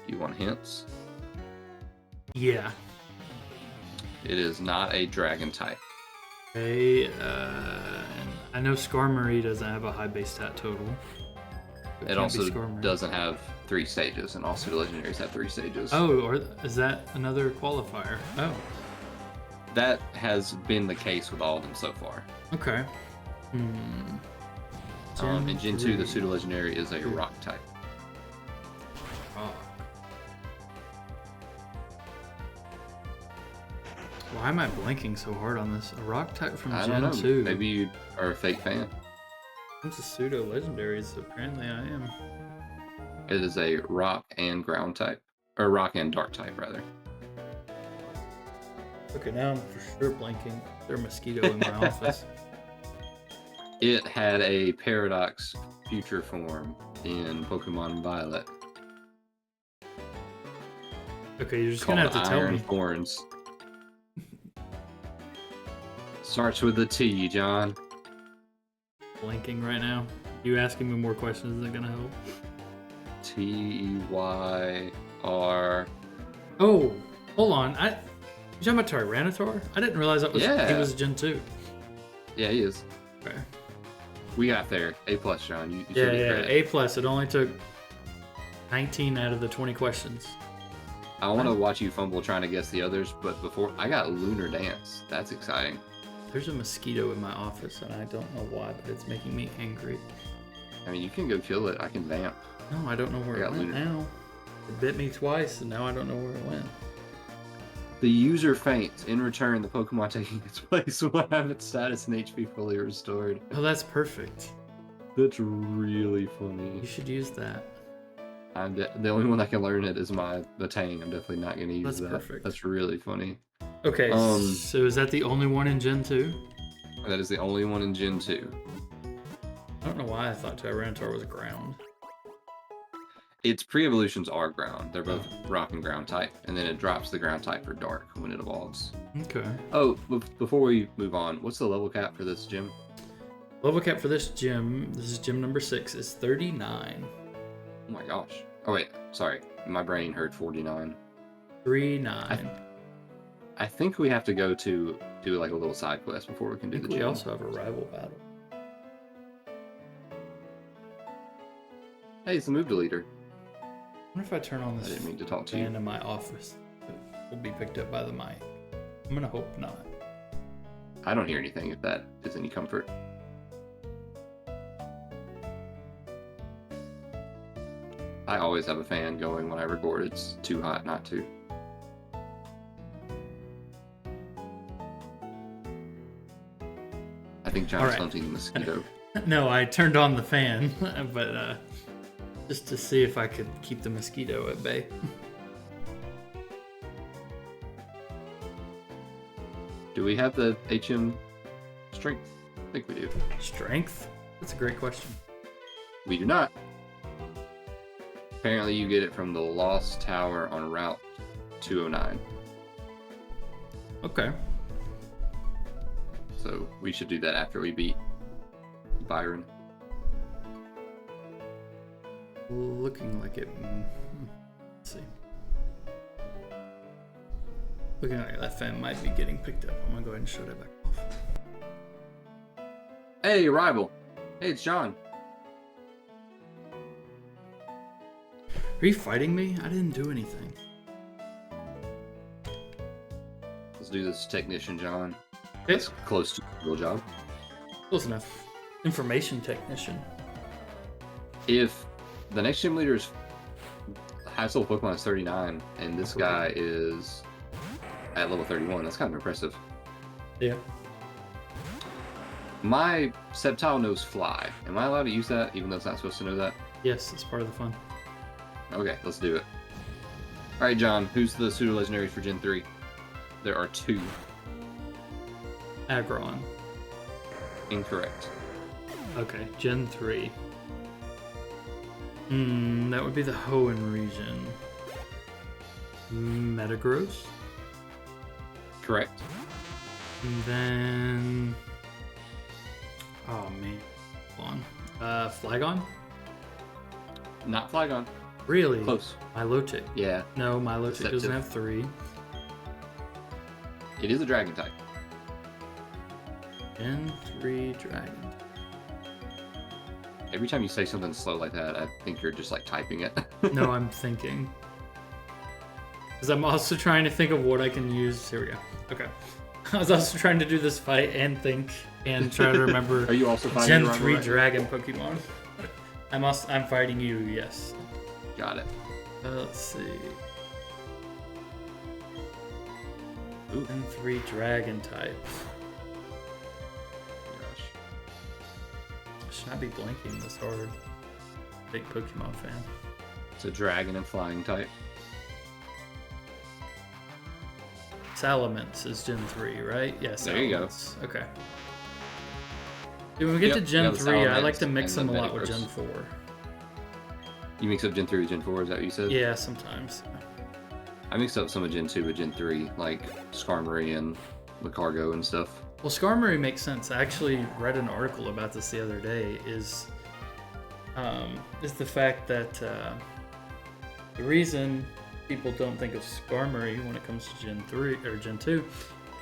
you want hints? Yeah. It is not a dragon type. Okay, and I know Skarmory doesn't have a high base stat total. It also doesn't have 3 stages, and all pseudo-legendaries have 3 stages. Oh, or is that another qualifier? Oh. That has been the case with all of them so far. Okay. In Gen 2, the pseudo-legendary is a rock type. Rock. Why am I blanking so hard on this? A rock type from Gen 2. Maybe you are a fake fan. Comes to pseudo legendaries, apparently I am. It is a rock and ground type, or rock and dark type rather. Okay, now I'm for sure blanking. There's a mosquito in my office. It had a Paradox future form in Pokemon Violet. Okay, you're just gonna have to tell Iron me. Thorns. Starts with a T, John. Blanking right now. You asking me more questions isn't gonna help. T-Y-R. Oh, hold on. You talking about Tyranitar? I didn't realize that was he was Gen 2. Yeah, he is. Okay. We got there. A+, John. You yeah. A+. It only took 19 out of the 20 questions. I want to watch you fumble trying to guess the others, but before I got Lunar Dance. That's exciting. There's a mosquito in my office, and I don't know why, but it's making me angry. I mean, you can go kill it. I can vamp. No, I don't know where it went now. It bit me twice, and now I don't know where it went. The user faints. In return, the Pokemon taking its place will have its status and HP fully restored. Oh, that's perfect. That's really funny. You should use that. The only one that can learn it is the Tang. I'm definitely not going to use that. That's perfect. That's really funny. Okay, so is that the only one in Gen 2? That is the only one in Gen 2. I don't know why I thought Tyranitar was ground. Its pre-evolutions are ground. They're both rock and ground type, and then it drops the ground type for dark when it evolves. Okay. Oh, before we move on, what's the level cap for this gym? Level cap for this gym is gym number 6, is 39. Oh my gosh. Oh wait, sorry. My brain heard 49. 39. I think we have to go to do like a little side quest before we can do the gym. We also have a rival battle. Hey, it's the move deleter. I wonder if I turn on this I didn't mean to talk to you. fan in my office. It will be picked up by the mic. I'm gonna hope not. I don't hear anything if that is any comfort. I always have a fan going when I record. It's too hot not to. I think John's hunting the mosquito. No, I turned on the fan, but just to see if I could keep the mosquito at bay. Do we have the HM strength? I think we do. Strength? That's a great question. We do not. Apparently you get it from the Lost Tower on Route 209. Okay. So we should do that after we beat Byron. Looking like it. Let's see. Looking like that fan might be getting picked up. I'm gonna go ahead and shut it back off. Hey, rival. Hey, it's John. Are you fighting me? I didn't do anything. Let's do this, technician John. Okay. That's close to a real job. Close enough. Information technician. If the next gym leader's highest level Pokemon is 39, and this guy is at level 31, that's kind of impressive. Yeah. My Sceptile knows Fly. Am I allowed to use that, even though it's not supposed to know that? Yes, it's part of the fun. Okay, let's do it. Alright, John, who's the pseudo-legendaries for Gen 3? There are 2. Aggron. Incorrect. Okay, Gen 3. That would be the Hoenn region. Metagross? Correct. And then... Oh, man. Hold on. Flygon? Not Flygon. Really? Close. Milotic. Yeah. No, Milotic doesn't have 3. It is a dragon type. Gen 3 dragon. Every time you say something slow like that, I think you're just like typing it. No, I'm thinking. Because I'm also trying to think of what I can use. Here we go. Okay. I was also trying to do this fight and think and try to remember. Are you also fighting Gen 3 dragon Pokemon? I'm fighting you, yes. Got it. Let's see. Ooh. Gen 3 dragon type. Gosh. I should not be blanking this hard. Big Pokemon fan. It's a dragon and flying type. Salamence is Gen 3, right? Yeah, Salamence. There you go. Okay. Dude, when we get to Gen 3, I like to mix them a lot with Gen 4. You mix up Gen 3 with Gen 4, is that what you said? Yeah, sometimes. I mixed up some of Gen 2 with Gen 3, like Skarmory and Lucario and stuff. Well, Skarmory makes sense. I actually read an article about this the other day, is the fact that the reason people don't think of Skarmory when it comes to Gen 3 or Gen 2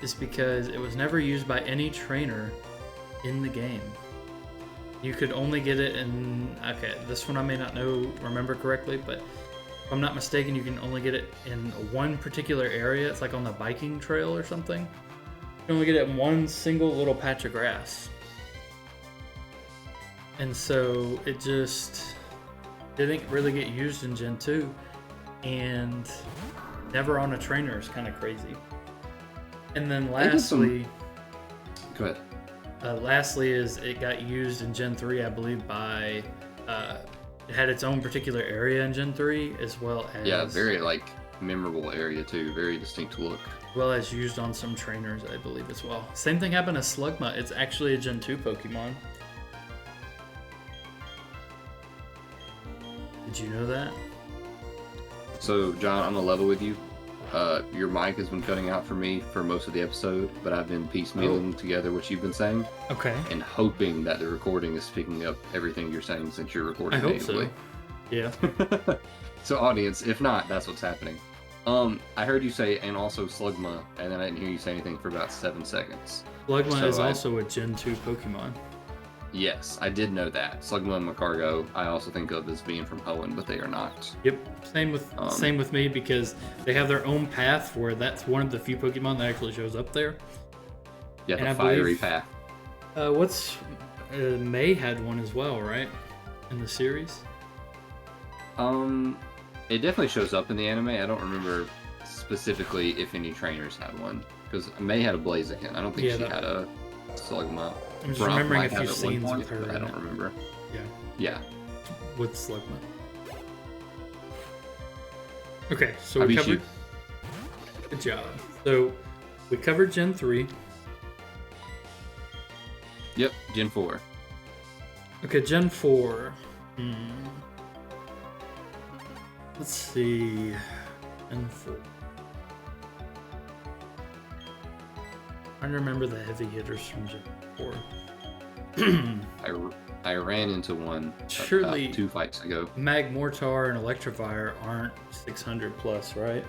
is because it was never used by any trainer in the game. You could only get it in, okay, this one I may not remember correctly, but if I'm not mistaken, you can only get it in one particular area. It's like on the biking trail or something. You can only get it in one single little patch of grass. And so it just didn't really get used in Gen 2, and never on a trainer is kind of crazy. And then lastly, go ahead. Lastly is it got used in Gen 3, I believe, by it had its own particular area in Gen 3, as well as very like memorable area too, very distinct look. Well as used on some trainers, I believe, as well. Same thing happened to Slugma. It's actually a Gen 2 Pokemon. Did you know that? So, John, I'm gonna level with you. Your mic has been cutting out for me for most of the episode, but I've been piecemealing together what you've been saying. Okay. And hoping that the recording is picking up everything you're saying since you're recording. I hope so. Yeah. So, audience, if not, that's what's happening. I heard you say, and also Slugma, and then I didn't hear you say anything for about 7 seconds. Slugma is also a Gen 2 Pokemon. Yes, I did know that. Slugma and Lucario, I also think of as being from Hoenn, but they are not. Yep, same with me, because they have their own path where that's one of the few Pokemon that actually shows up there. Yeah, the fiery path. May had one as well, right? In the series? It definitely shows up in the anime. I don't remember specifically if any trainers had one, because May had a Blaziken. I don't think she had a Slugma. I'm just remembering a few scenes point, with her. I don't remember. Yeah. Yeah. With Slugma. Okay, so we covered. Good job. So we covered Gen 3. Yep, Gen 4. Okay, Gen 4. Let's see. Gen 4. I remember the heavy hitters from Gen 4. I ran into one surely about 2 fights ago. Magmortar and Electivire aren't 600 plus, right?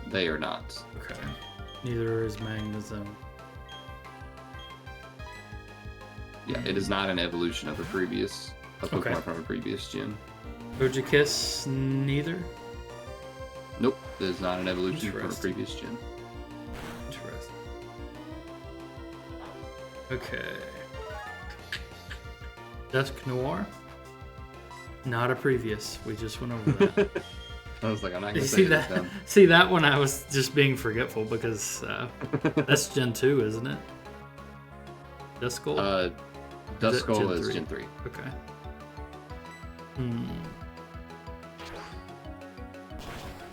They are not. Okay. Neither is Magnezone. Yeah, it is not an evolution of a Pokemon from a previous gen. Togekiss, neither? Nope, it is not an evolution from a previous gen. Interesting. Okay. Dusk Noir? Not a previous. We just went over that. I was like, I'm not going to say that. See, that one I was just being forgetful because that's Gen 2, isn't it? Duskull? Duskull is Gen 3. Okay.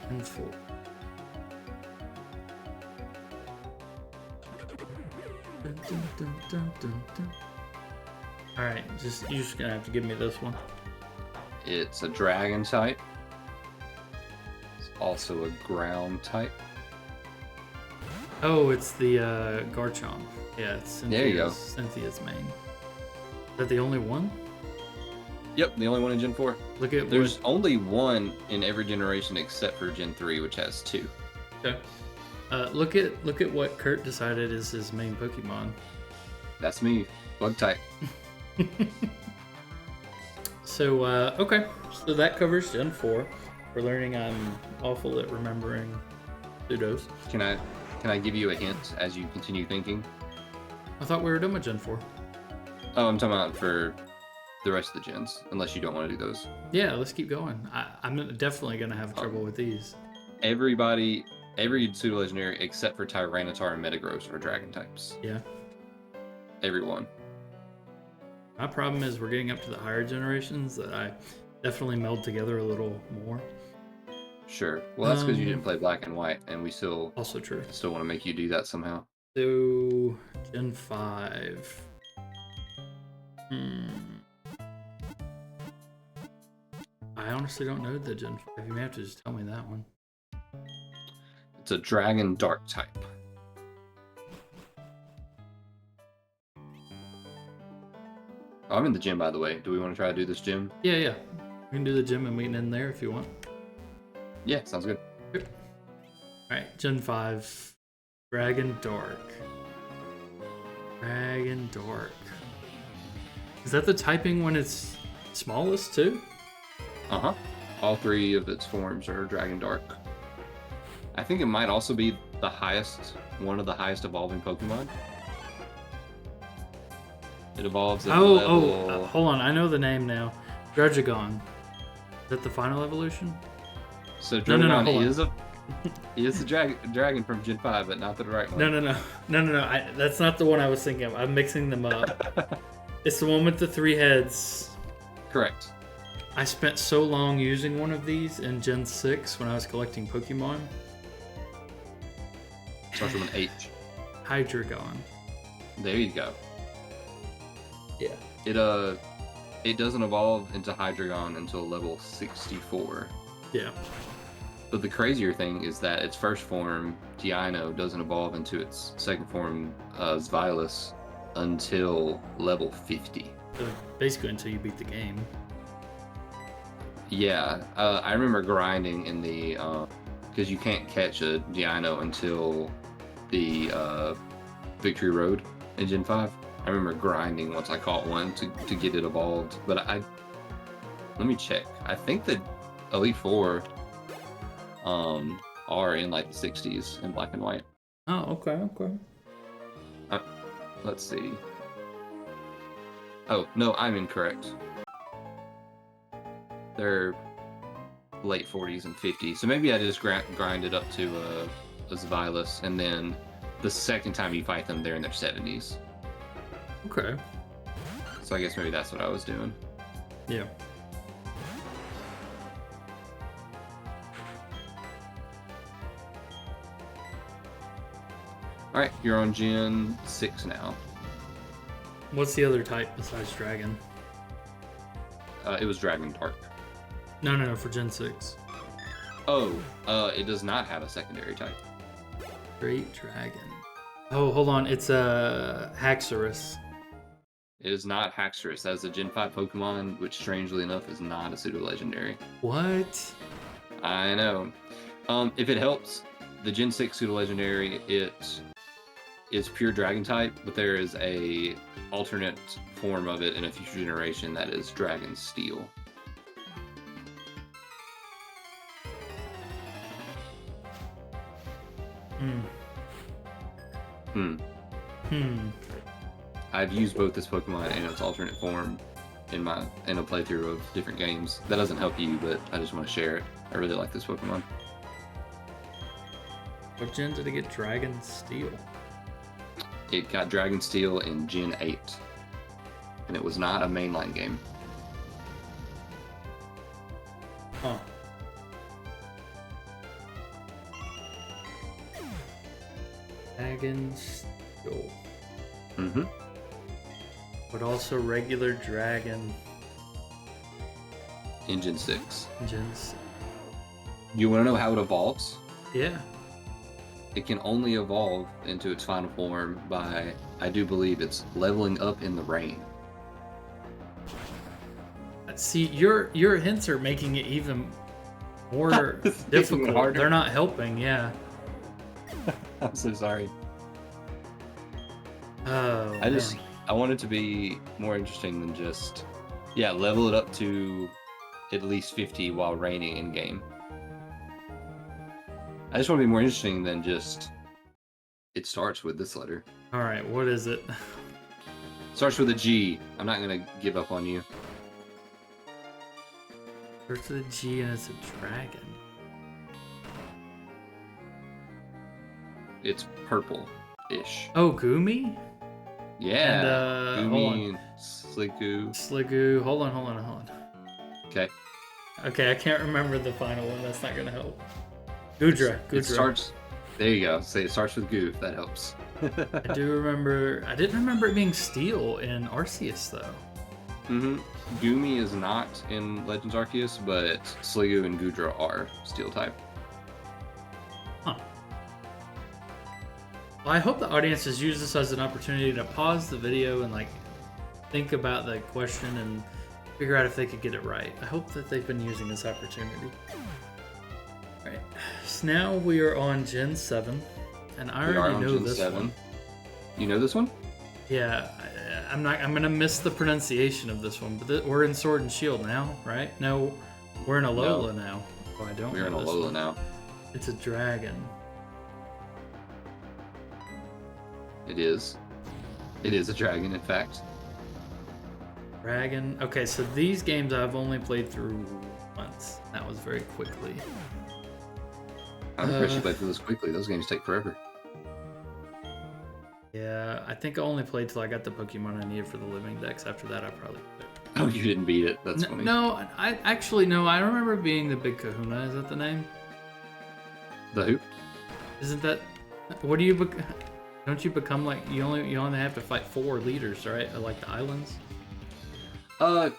Gen 4. Alright, you're just gonna have to give me this one. It's a dragon type. It's also a ground type. Oh, it's the Garchomp. Yeah, it's there you go. Cynthia's main. Is that the only one? Yep, the only one in Gen 4. There's only one in every generation except for Gen 3, which has 2. Okay. Look at what Kurt decided is his main Pokemon. That's me, bug type. So okay, so that covers Gen 4. We're learning I'm awful at remembering pseudos. Can I give you a hint as you continue thinking? I thought we were done with Gen 4. Oh, I'm talking about for the rest of the gens, unless you don't want to do those. Yeah, let's keep going. I'm definitely going to have trouble with these. Every pseudo-legendary except for Tyranitar and Metagross are dragon types. Yeah. Everyone. My problem is we're getting up to the higher generations that I definitely meld together a little more. Sure. Well, that's because you didn't play Black and White, and we still also true. Still want to make you do that somehow. So Gen 5. I honestly don't know the Gen 5. You may have to just tell me that one. It's a Dragon Dark type. Oh, I'm in the gym, by the way. Do we want to try to do this gym? Yeah. We can do the gym and we can end there if you want. Yeah, sounds good. Alright, Gen 5. Dragon Dark. Dragon Dark. Is that the typing when it's smallest too? Uh-huh. All 3 of its forms are Dragon Dark. I think it might also be one of the highest evolving Pokemon. It evolves at level... hold on, I know the name now. Druddigon. Is that the final evolution? So Druddigon is a dragon from Gen 5, but not the right one. No. That's not the one I was thinking of. I'm mixing them up. It's the one with the 3 heads. Correct. I spent so long using one of these in Gen 6 when I was collecting Pokemon. Starts with an H. Hydreigon. There you go. Yeah. It doesn't evolve into Hydreigon until level 64. Yeah. But the crazier thing is that its first form, Deino, doesn't evolve into its second form, Zvilus, until level 50. So basically until you beat the game. Yeah. I remember grinding in the... because you can't catch a Deino until the Victory Road in Gen 5. I remember grinding once I caught one to get it evolved. But let me check. I think that Elite Four are in like the 60s in Black and White. Oh, okay. Let's see. Oh, no, I'm incorrect. They're late 40s and 50s. So maybe I just grinded up to a Zvilus, and then the second time you fight them, they're in their 70s. Okay. So I guess maybe that's what I was doing. Yeah. Alright, you're on Gen 6 now. What's the other type besides Dragon? It was Dragon Dark. No, for Gen 6. Oh, it does not have a secondary type. Great Dragon. Oh, hold on. It's a Haxorus. It is not Haxorus. That is a Gen 5 Pokemon, which strangely enough is not a pseudo-legendary. What? I know. If it helps, the Gen 6 pseudo-legendary, it is pure Dragon type, but there is a alternate form of it in a future generation that is Dragon Steel. I've used both this Pokemon and its alternate form in a playthrough of different games. That doesn't help you, but I just want to share it. I really like this Pokemon. What gen did it get Dragon Steel? It got Dragon Steel in Gen 8. And it was not a mainline game. Huh. Dragon Steel. Mm-hmm. But also regular Dragon. In Gen 6. Gen 6. You want to know how it evolves? Yeah. It can only evolve into its final form by, I do believe, it's leveling up in the rain. See, your hints are making it even more difficult. They're not helping, yeah. I'm so sorry. Oh, I want it to be more interesting than just, yeah, level it up to at least 50 while raining in game. I just want to be more interesting than just, it starts with this letter. All right, what is it? Starts with a G. I'm not going to give up on you. Starts with a G and it's a dragon. It's purple-ish. Oh, Gumi? Yeah. And, Gumi, Sliggoo. Sliggoo. Hold on. Okay. Okay, I can't remember the final one. That's not going to help. Gudra. It starts. There you go. Say it starts with Goof. That helps. I do remember. I didn't remember it being Steel in Arceus though. Mm-hmm. Gumi is not in Legends Arceus, but Sliggoo and Gudra are Steel type. Huh. Well, I hope the audience has used this as an opportunity to pause the video and like think about the question and figure out if they could get it right. I hope that they've been using this opportunity. Right, so now we are on Gen 7, and I already know this one. You know this one? Yeah, I'm gonna miss the pronunciation of this one, but we're in Sword and Shield now, right? No, we're in Alola now. Oh, I don't. We're in Alola now. It's a dragon. It is. It is a dragon, in fact. Dragon. Okay, so these games I've only played through once. That was very quickly. I'm impressed you played through this quickly. Those games take forever. Yeah, I think I only played till I got the Pokemon I needed for the living dex. After that, I probably quit. Oh, you didn't beat it. That's funny. No, I actually no. I remember being the Big Kahuna. Is that the name? The who? Isn't that? What do you? Don't you become like you only have to fight 4 leaders, right? Like the islands.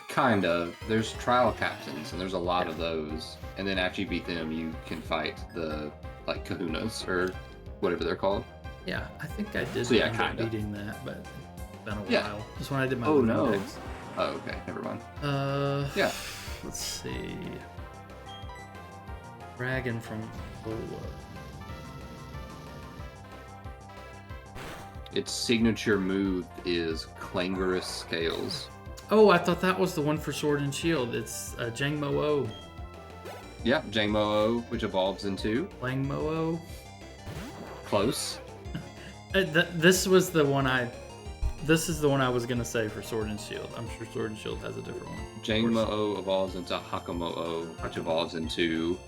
Kind of. There's trial captains, and there's a lot of those. And then after you beat them, you can fight the, like, kahunas, or whatever they're called. Yeah, I think I did end up beating that, but it's been a while. Just when I did my Dex. Oh, okay. Never mind. Yeah. Let's see. Dragon from Lola. Its signature move is Clangorous Scales. Oh, I thought that was the one for Sword and Shield. It's Jangmo-O. Yeah, Jangmo-O, which evolves into... Langmo-O? Close. This is the one I was going to say for Sword and Shield. I'm sure Sword and Shield has a different one. Jangmo-O evolves into Hakamo-O, which evolves into...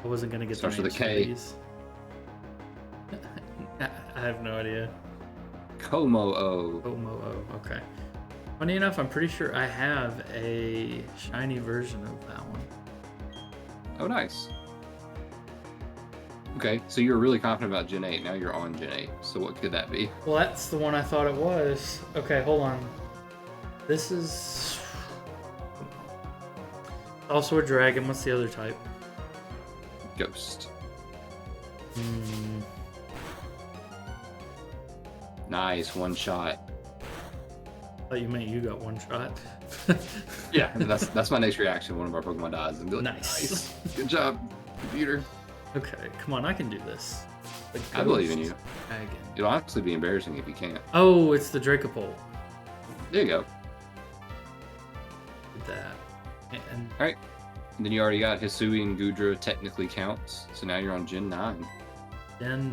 I wasn't going to get starts with a K. I have no idea. Como-O. Como-O, okay. Funny enough, I'm pretty sure I have a shiny version of that one. Oh, nice. Okay, so you were really confident about Gen 8. Now you're on Gen 8. So what could that be? Well, that's the one I thought it was. Okay, hold on. This is... also a dragon. What's the other type? Ghost. Nice, one shot. thought you meant you got one shot. Yeah, that's my next reaction when one of our Pokemon dies. And be like, nice. Good job, computer. Okay, come on, I can do this. I believe in you. Dragon. It'll honestly be embarrassing if you can't. Oh, it's the Dracopole. There you go. Did that. And all right. And then you already got Hisui and Gudra technically counts. So now you're on Gen 9. Gen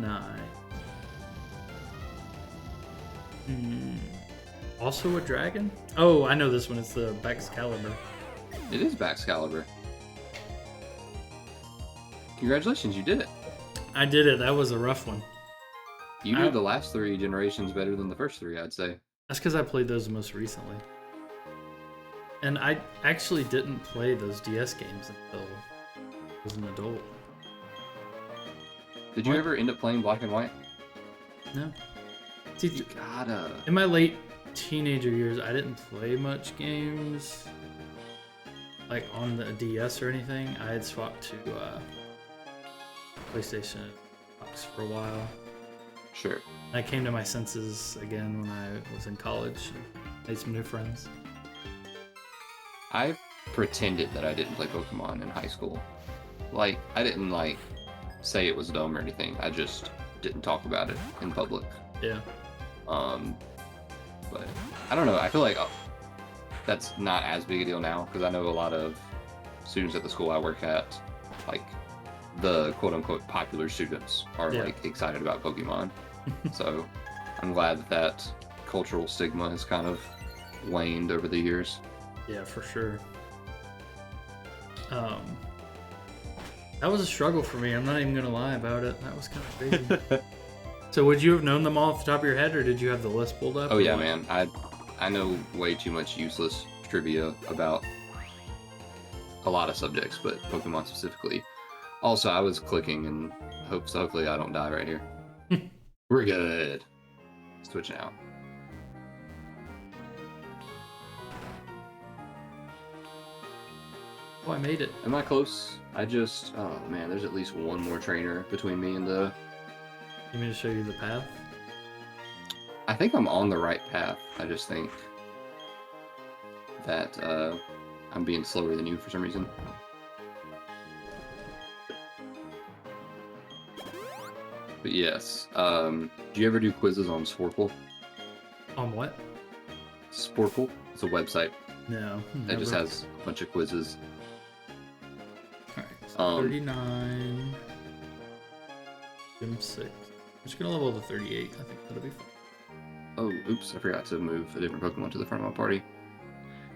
9. Also a dragon? Oh, I know this one. It's the Baxcalibur. It is Baxcalibur. Congratulations, you did it. I did it. That was a rough one. You did the last 3 generations better than the first 3, I'd say. That's because I played those most recently. And I actually didn't play those DS games until I was an adult. Did you ever end up playing Black and White? No. See, you gotta. In my late teenager years, I didn't play much games like on the DS or anything. I had swapped to PlayStation Xbox for a while. Sure. I came to my senses again when I was in college and made some new friends. I pretended that I didn't play Pokemon in high school. Like, I didn't, like, say it was dumb or anything. I just didn't talk about it in public. Yeah. But, I don't know. I feel like that's not as big a deal now, because I know a lot of students at the school I work at, like, the quote-unquote popular students are, like, excited about Pokemon. So, I'm glad that cultural stigma has kind of waned over the years. Yeah, for sure. That was a struggle for me. I'm not even gonna lie about it. That was kind of crazy. So would you have known them all off the top of your head, or did you have the list pulled up? Oh yeah, man. I know way too much useless trivia about a lot of subjects, but Pokemon specifically. Also, I was clicking and hopefully I don't die right here. We're good. Switching out. Oh, I made it. Am I close? Oh man, there's at least one more trainer between me and the... You mean to show you the path? I think I'm on the right path. I just think that I'm being slower than you for some reason. But yes, do you ever do quizzes on Sporkle? On what? Sporkle. It's a website. No. That just has a bunch of quizzes. Alright, so 39. Gym 6. I'm just gonna level to 38. I think that'll be fun. Oh, oops, I forgot to move a different Pokemon to the front of my party.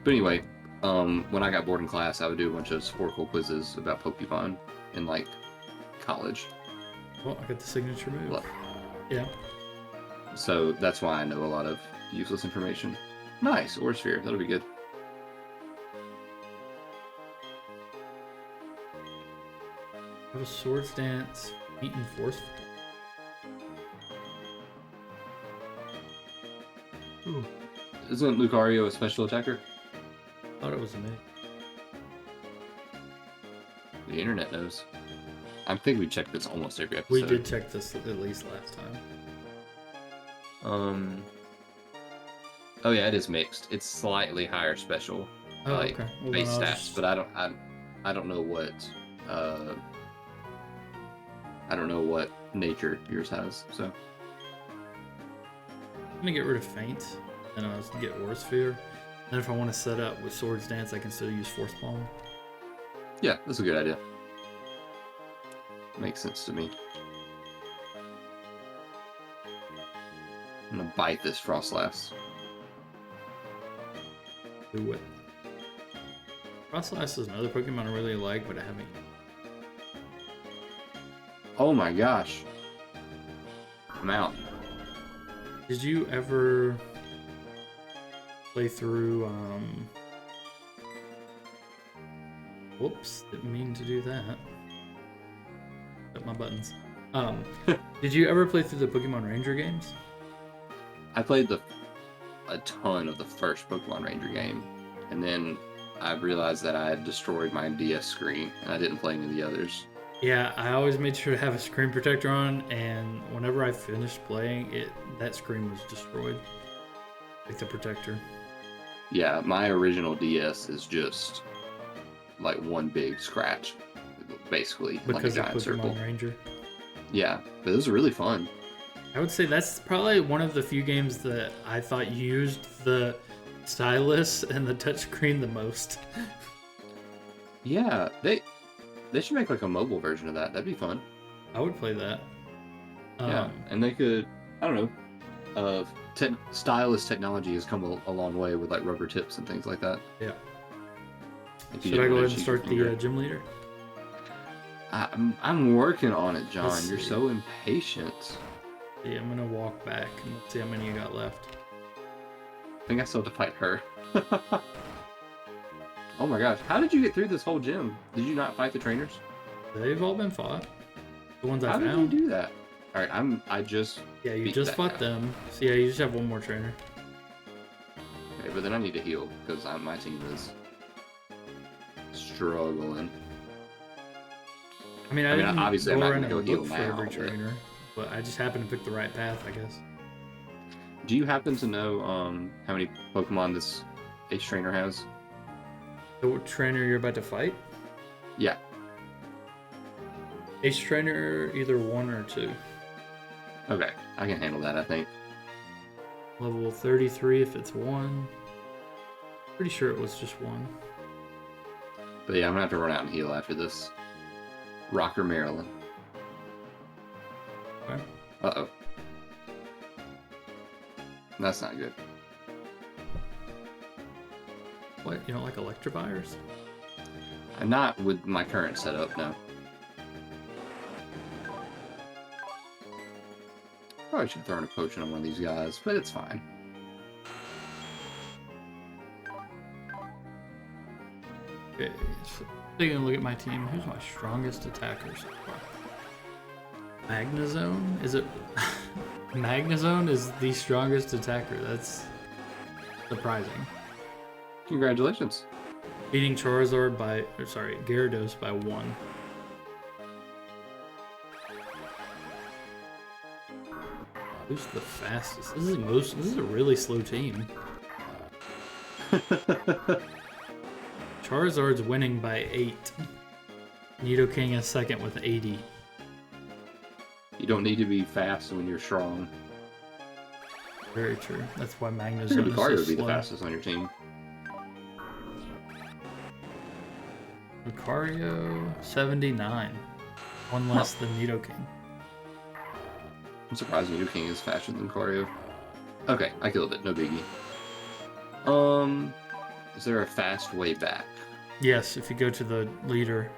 But anyway, when I got bored in class, I would do a bunch of Sporkle quizzes about Pokemon in, like, college. Well, I got the signature move. Look. Yeah. So that's why I know a lot of useless information. Nice, Ore Sphere, that'll be good. I have a Swords Dance, Heat and Force. Ooh. Isn't Lucario a special attacker? I thought it was me. The internet knows. I think we checked this almost every episode. We did check this at least last time. Oh yeah, it is mixed. It's slightly higher special, like okay. Well, base stats, but I don't know what I don't know what nature yours has. So I'm gonna get rid of Feint, and I'll get Aura Sphere. And if I want to set up with Swords Dance, I can still use Force Palm. Yeah, that's a good idea. Makes sense to me. I'm gonna bite this Frostlass. Do it. Frostlass is another Pokemon I really like, but I haven't. Oh my gosh. I'm out. Did you ever play through, whoops, didn't mean to do that. Got my buttons. Did you ever play through the Pokemon Ranger games? I played a ton of the first Pokemon Ranger game, and then I realized that I had destroyed my DS screen, and I didn't play any of the others. Yeah, I always made sure to have a screen protector on, and whenever I finished playing it, that screen was destroyed. Like the protector. Yeah, my original DS is just like one big scratch, basically, because like a giant of Pokemon circle. Ranger. Yeah, but it was really fun. I would say that's probably one of the few games that I thought used the stylus and the touchscreen the most. Yeah, they should make like a mobile version of that. That'd be fun. I would play that. Yeah, and they could, I don't know, stylus technology has come a long way with like rubber tips and things like that. Yeah. Should I go ahead and start the gym leader? I'm working on it, John. You're so impatient. Yeah, I'm gonna walk back and let's see how many you got left. I think I still have to fight her. Oh my gosh, how did you get through this whole gym? Did you not fight the trainers? They've all been fought. The ones I found. How did you do that? All right, I just. Yeah, you just fought them. So yeah, you just have one more trainer. Okay, but then I need to heal because my team is struggling. I mean, obviously I'm not gonna go heal now. For every trainer, but I just happened to pick the right path, I guess. Do you happen to know how many Pokemon this Ace Trainer has? The trainer you're about to fight? Yeah. Ace Trainer, either 1 or 2. Okay, I can handle that, I think. Level 33 if it's 1. Pretty sure it was just 1. But yeah, I'm gonna have to run out and heal after this. Rocker, Maryland. Okay. Uh-oh. That's not good. What? You don't like Electivires? Not with my current setup, no. Probably should have thrown a potion on one of these guys, but it's fine. Okay, so taking a look at my team. Who's my strongest attacker so far? Magnezone? Is it... Magnezone is the strongest attacker. That's surprising. Congratulations. Beating Charizard by... Gyarados by 1. Who's the fastest? This is a really slow team. Charizard's winning by 8. Nidoking is second with 80. You don't need to be fast when you're strong. Very true. That's why Magnezone is Lucario so would be slow. the fastest on your team. Lucario, 79. One less than Nidoking. I'm surprised Nidoking is faster than Lucario. Okay, I killed it. No biggie. Is there a fast way back? Yes, if you go to the leader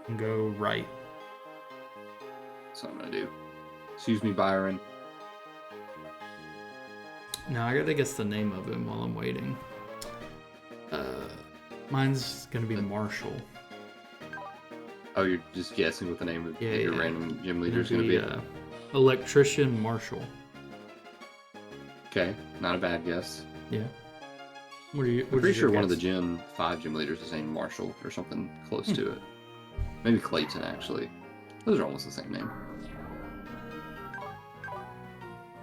and go right. That's what I'm gonna do. Excuse me, Byron. Now I gotta guess the name of him while I'm waiting. Mine's gonna be Marshall. Oh, you're just guessing what the name of your random gym leader is gonna be? Electrician Marshall. Okay, not a bad guess. Yeah. What are you? I'm pretty sure one of the Gen 5 gym leaders is named Marshall or something close to it. Maybe Clayton, actually. Those are almost the same name.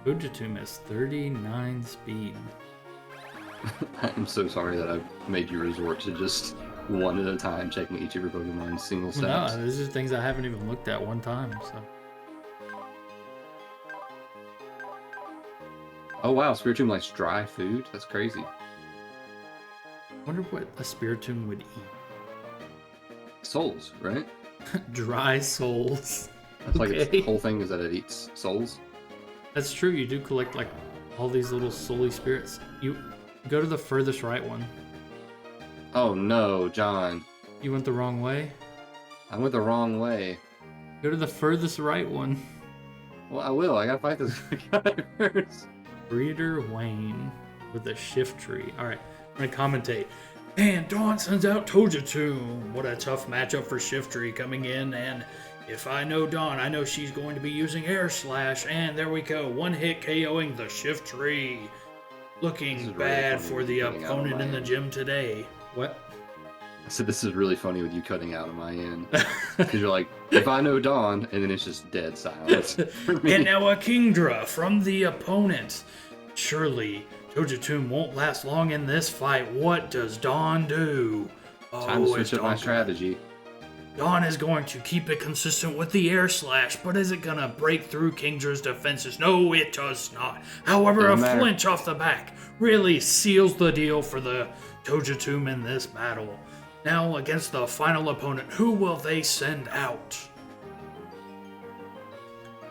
Ujitum has 39 speed. I'm so sorry that I've made you resort to just one at a time checking each of your Pokemon's single stats. No, these are things I haven't even looked at one time, so. Oh wow, Spiritomb likes dry food? That's crazy. I wonder what a Spiritomb would eat. Souls, right? Dry souls. That's like its whole thing is that it eats souls. That's true, you do collect like all these little souly spirits. You go to the furthest right one. Oh no, John. You went the wrong way? I went the wrong way. Go to the furthest right one. Well, I will. I gotta fight this guy first. Breeder Wayne with a shift tree. Alright, I'm gonna commentate. And Dawn sends out Togetum. What a tough matchup for Shiftry coming in. And if I know Dawn, I know she's going to be using Air Slash. And there we go. One hit KOing the Shiftry. Looking bad for the opponent in the gym today. What? I said this is really funny with you cutting out of my end. Because you're like, if I know Dawn, and then it's just dead silence. And now a Kingdra from the opponent. Surely Tojatum won't last long in this fight. What does Dawn do? Time to switch up my strategy. Dawn is going to keep it consistent with the air slash, but is it gonna break through Kingdra's defenses? No, it does not. However, a flinch off the back really seals the deal for the Tojatum in this battle. Now, against the final opponent, who will they send out?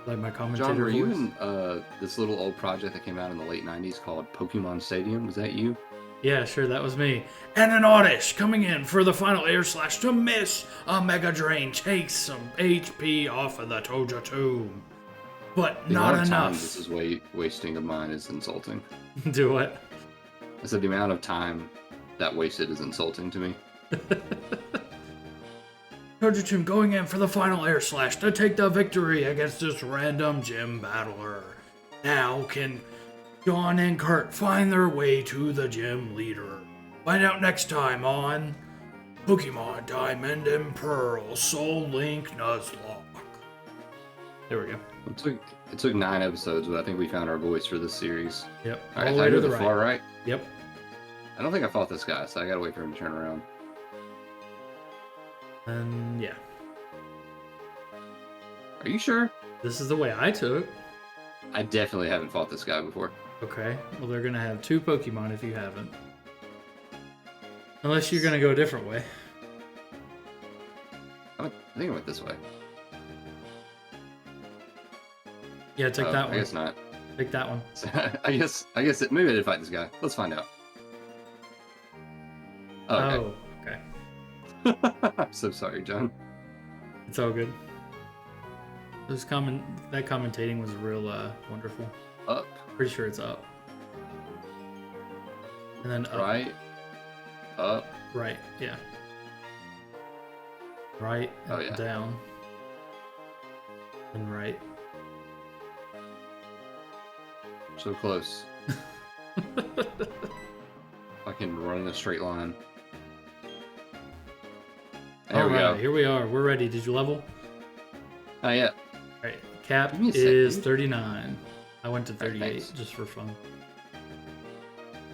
Like my commentator John, were you voice? in this little old project that came out in the late 90s called Pokémon Stadium? Was that you? Yeah, sure, that was me. And an Oddish coming in for the final air slash to miss a Mega Drain. Takes some HP off of the Tojatum. But not enough. Time this is wasting of mine is insulting. Do what? I said the amount of time that wasted is insulting to me. Tojatum going in for the final air slash to take the victory against this random gym battler. Now can Dawn and Kurt find their way to the gym leader. Find out next time on Pokemon Diamond and Pearl Soul Link Nuzlocke. There we go. It took 9 episodes, but I think we found our voice for this series. Yep. All right, I go to the far right. Yep. I don't think I fought this guy, so I gotta wait for him to turn around. And yeah. Are you sure? This is the way I took. I definitely haven't fought this guy before. Okay. Well, they're gonna have 2 Pokemon if you haven't. Unless you're gonna go a different way. I think I went this way. Yeah, take that one. I guess not. Take that one. I guess maybe I did fight this guy. Let's find out. Oh, okay. I'm so sorry, John. It's all good. That commentating was real wonderful. Up. Pretty sure it's up. And then up. Right. Up. Right, yeah. Right, and yeah. Down. And right. So close. I can run in a straight line. There we go. Here we are. We're ready. Did you level? Yeah. Alright. Cap is 39. I went to 38 just for fun.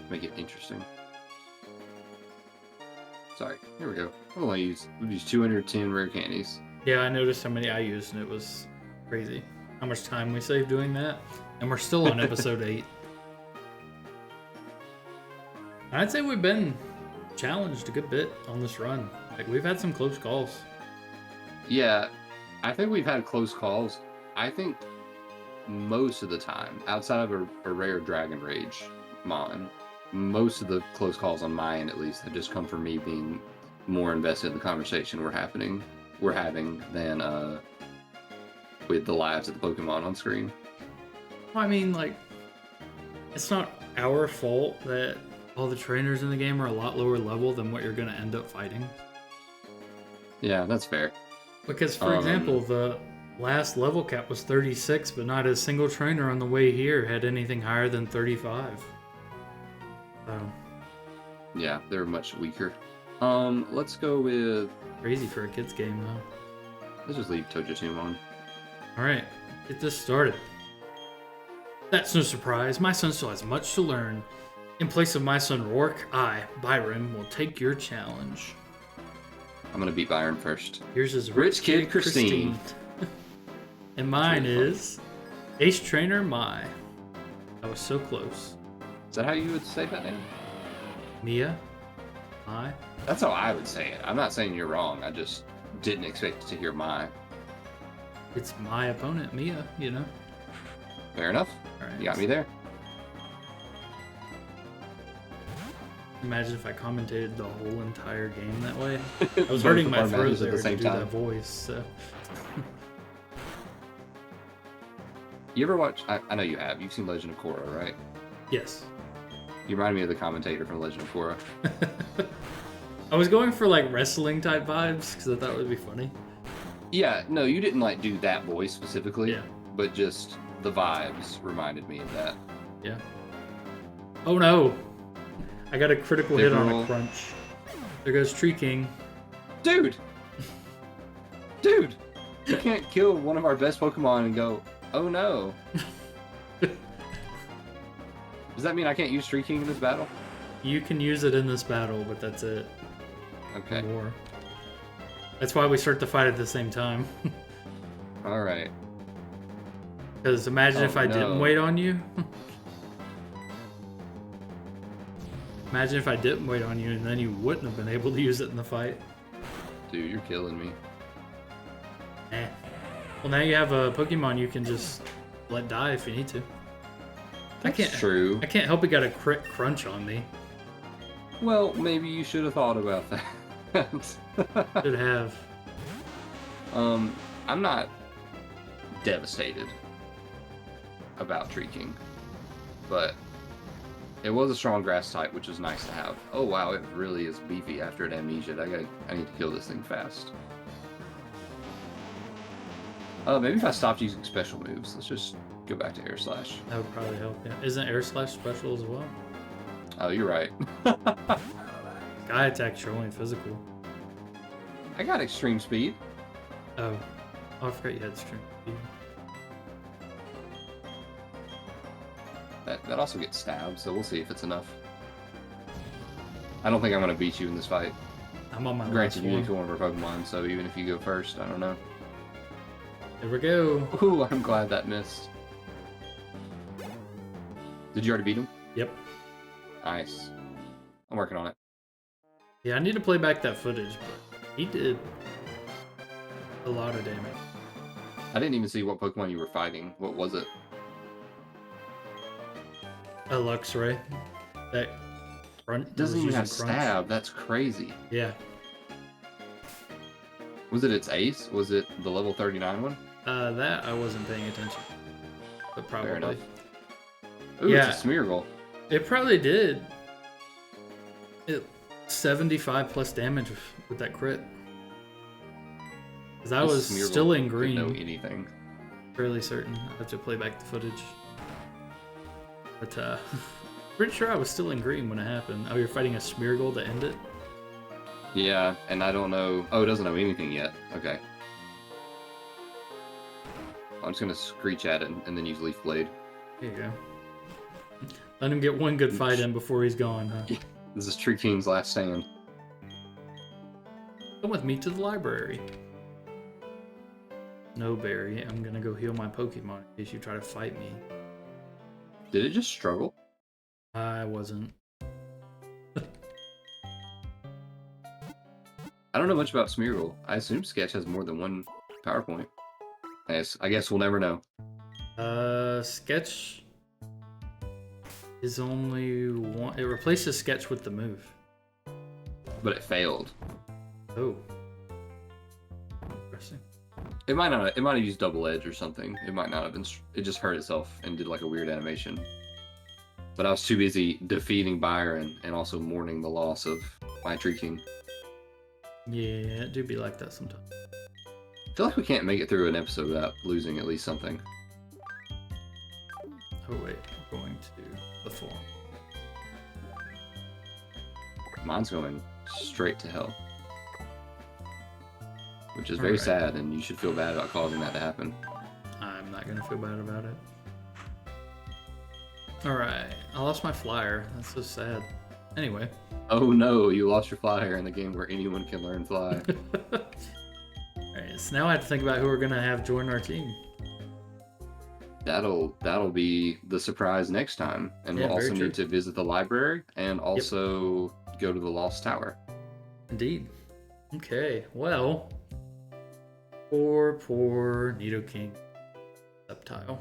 Make it interesting. Sorry. Here we go. We've used 210 rare candies. Yeah, I noticed how many I used, and it was crazy. How much time we saved doing that. And we're still on episode 8. I'd say we've been challenged a good bit on this run. Like, we've had some close calls. Yeah, I think we've had close calls. I think most of the time, outside of a rare Dragon Rage mon, most of the close calls on my end, at least, have just come from me being more invested in the conversation we're having than with the lives of the Pokemon on screen. I mean, like, it's not our fault that all the trainers in the game are a lot lower level than what you're going to end up fighting. Yeah, that's fair. Because, for example, the last level cap was 36, but not a single trainer on the way here had anything higher than 35. So. Yeah, they're much weaker. Let's go with... Crazy for a kid's game, though. Let's just leave Tojatum on. Alright, get this started. That's no surprise. My son still has much to learn. In place of my son Rourke, I, Byron, will take your challenge. I'm gonna beat Byron first. Yours is Rich Kid Christine. And mine is Ace Trainer Mai. I was so close. Is that how you would say that name? Mia? Mai? That's how I would say it. I'm not saying you're wrong. I just didn't expect to hear Mai. It's my opponent, Mia, you know? Fair enough. All right, you got me there. Imagine if I commentated the whole entire game that way. I was hurting my throat there to do that voice. So. You ever watch? I know you have. You've seen Legend of Korra, right? Yes. You remind me of the commentator from Legend of Korra. I was going for like wrestling type vibes because I thought it would be funny. Yeah, no, you didn't like do that voice specifically. Yeah. But just the vibes reminded me of that. Yeah. Oh no! I got a critical hit on a crunch. There goes Tree King. Dude! Dude! You can't kill one of our best Pokemon and go, oh no. Does that mean I can't use Tree King in this battle? You can use it in this battle, but that's it. Okay. War. That's why we start the fight at the same time. All right. Because imagine if I didn't wait on you. Imagine if I didn't wait on you, and then you wouldn't have been able to use it in the fight. Dude, you're killing me. Eh. Well, now you have a Pokemon you can just let die if you need to. That's true. I can't help it got a crit crunch on me. Well, maybe you should have thought about that. Should have. I'm not devastated about Tree King, but it was a strong grass type, which is nice to have. Oh wow, it really is beefy after an amnesia. I need to kill this thing fast. Maybe if I stopped using special moves, let's just go back to Air Slash. That would probably help, yeah. Isn't Air Slash special as well? Oh, you're right. Sky Attack's your only physical. I got extreme speed. Oh, I forgot you had extreme speed. That also gets stabbed, so we'll see if it's enough. I don't think I'm going to beat you in this fight. I'm on my Granted, you need to one of our Pokemon, so even if you go first, I don't know. There we go. Ooh, I'm glad that missed. Did you already beat him? Yep. Nice. I'm working on it. Yeah, I need to play back that footage, but he did a lot of damage. I didn't even see what Pokemon you were fighting. What was it? A Luxray. That it doesn't even have stab. That's crazy. Yeah. Was it its ace? Was it the level 39 one? That I wasn't paying attention. But probably. Fair enough. Ooh, yeah, it's a Smeargle. It probably did. 75 plus damage with that crit. Because I was still in green. Didn't know anything. Fairly certain. I have to play back the footage. But pretty sure I was still in green when it happened. Oh, you're fighting a Smeargle to end it? Yeah, and I don't know. Oh, it doesn't know anything yet. Okay. I'm just gonna screech at it and then use Leaf Blade. There you go. Let him get one good fight in before he's gone, huh? This is Tree King's last stand. Come with me to the library. No, Barry. I'm gonna go heal my Pokemon in case you try to fight me. Did it just struggle? I wasn't. I don't know much about Smeargle. I assume Sketch has more than one PowerPoint. I guess we'll never know. Sketch is only one. It replaces Sketch with the move. But it failed. Oh. Interesting. It might not. It might have used Double Edge or something. It might not have been. It just hurt itself and did like a weird animation. But I was too busy defeating Byron and also mourning the loss of my Tree King. Yeah, it do be like that sometimes. I feel like we can't make it through an episode without losing at least something. Oh wait, I'm going to the form. Mine's going straight to hell. Which is very sad, and you should feel bad about causing that to happen. I'm not going to feel bad about it. Alright, I lost my flyer. That's so sad. Anyway. Oh no, you lost your flyer in the game where anyone can learn fly. Alright, so now I have to think about who we're going to have join our team. That'll be the surprise next time. And we'll also need to visit the library and also go to the Lost Tower. Indeed. Okay, well... Poor Nidoking Sceptile.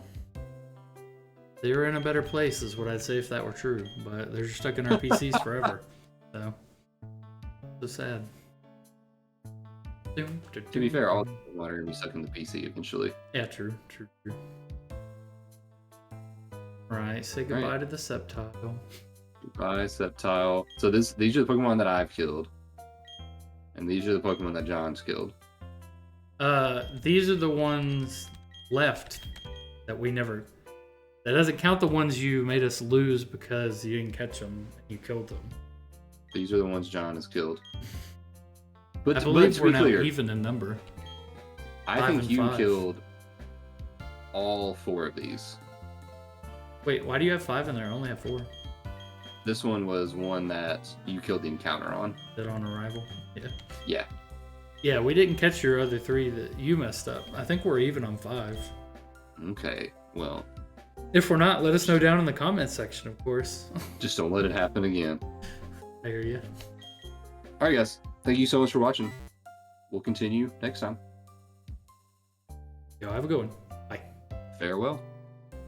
They were in a better place, is what I'd say if that were true. But they're just stuck in our PCs forever. So sad. To be fair, all Pokemon are going to be stuck in the PC eventually. Yeah, true. Right, say goodbye to the Sceptile. Goodbye, Sceptile. So these are the Pokemon that I've killed. And these are the Pokemon that John's killed. These are the ones left that we never... That doesn't count the ones you made us lose because you didn't catch them and you killed them. These are the ones John has killed. But I believe we're now clear, even in number. I think you killed all 4 of these. Wait, why do you have 5 in there? I only have 4. This one was one that you killed the encounter on. That on arrival? Yeah. Yeah. Yeah, we didn't catch your other 3 that you messed up. I think we're even on 5. Okay, well. If we're not, let us know down in the comments section, of course. Just don't let it happen again. I hear you. All right, guys. Thank you so much for watching. We'll continue next time. Yo, have a good one. Bye. Farewell.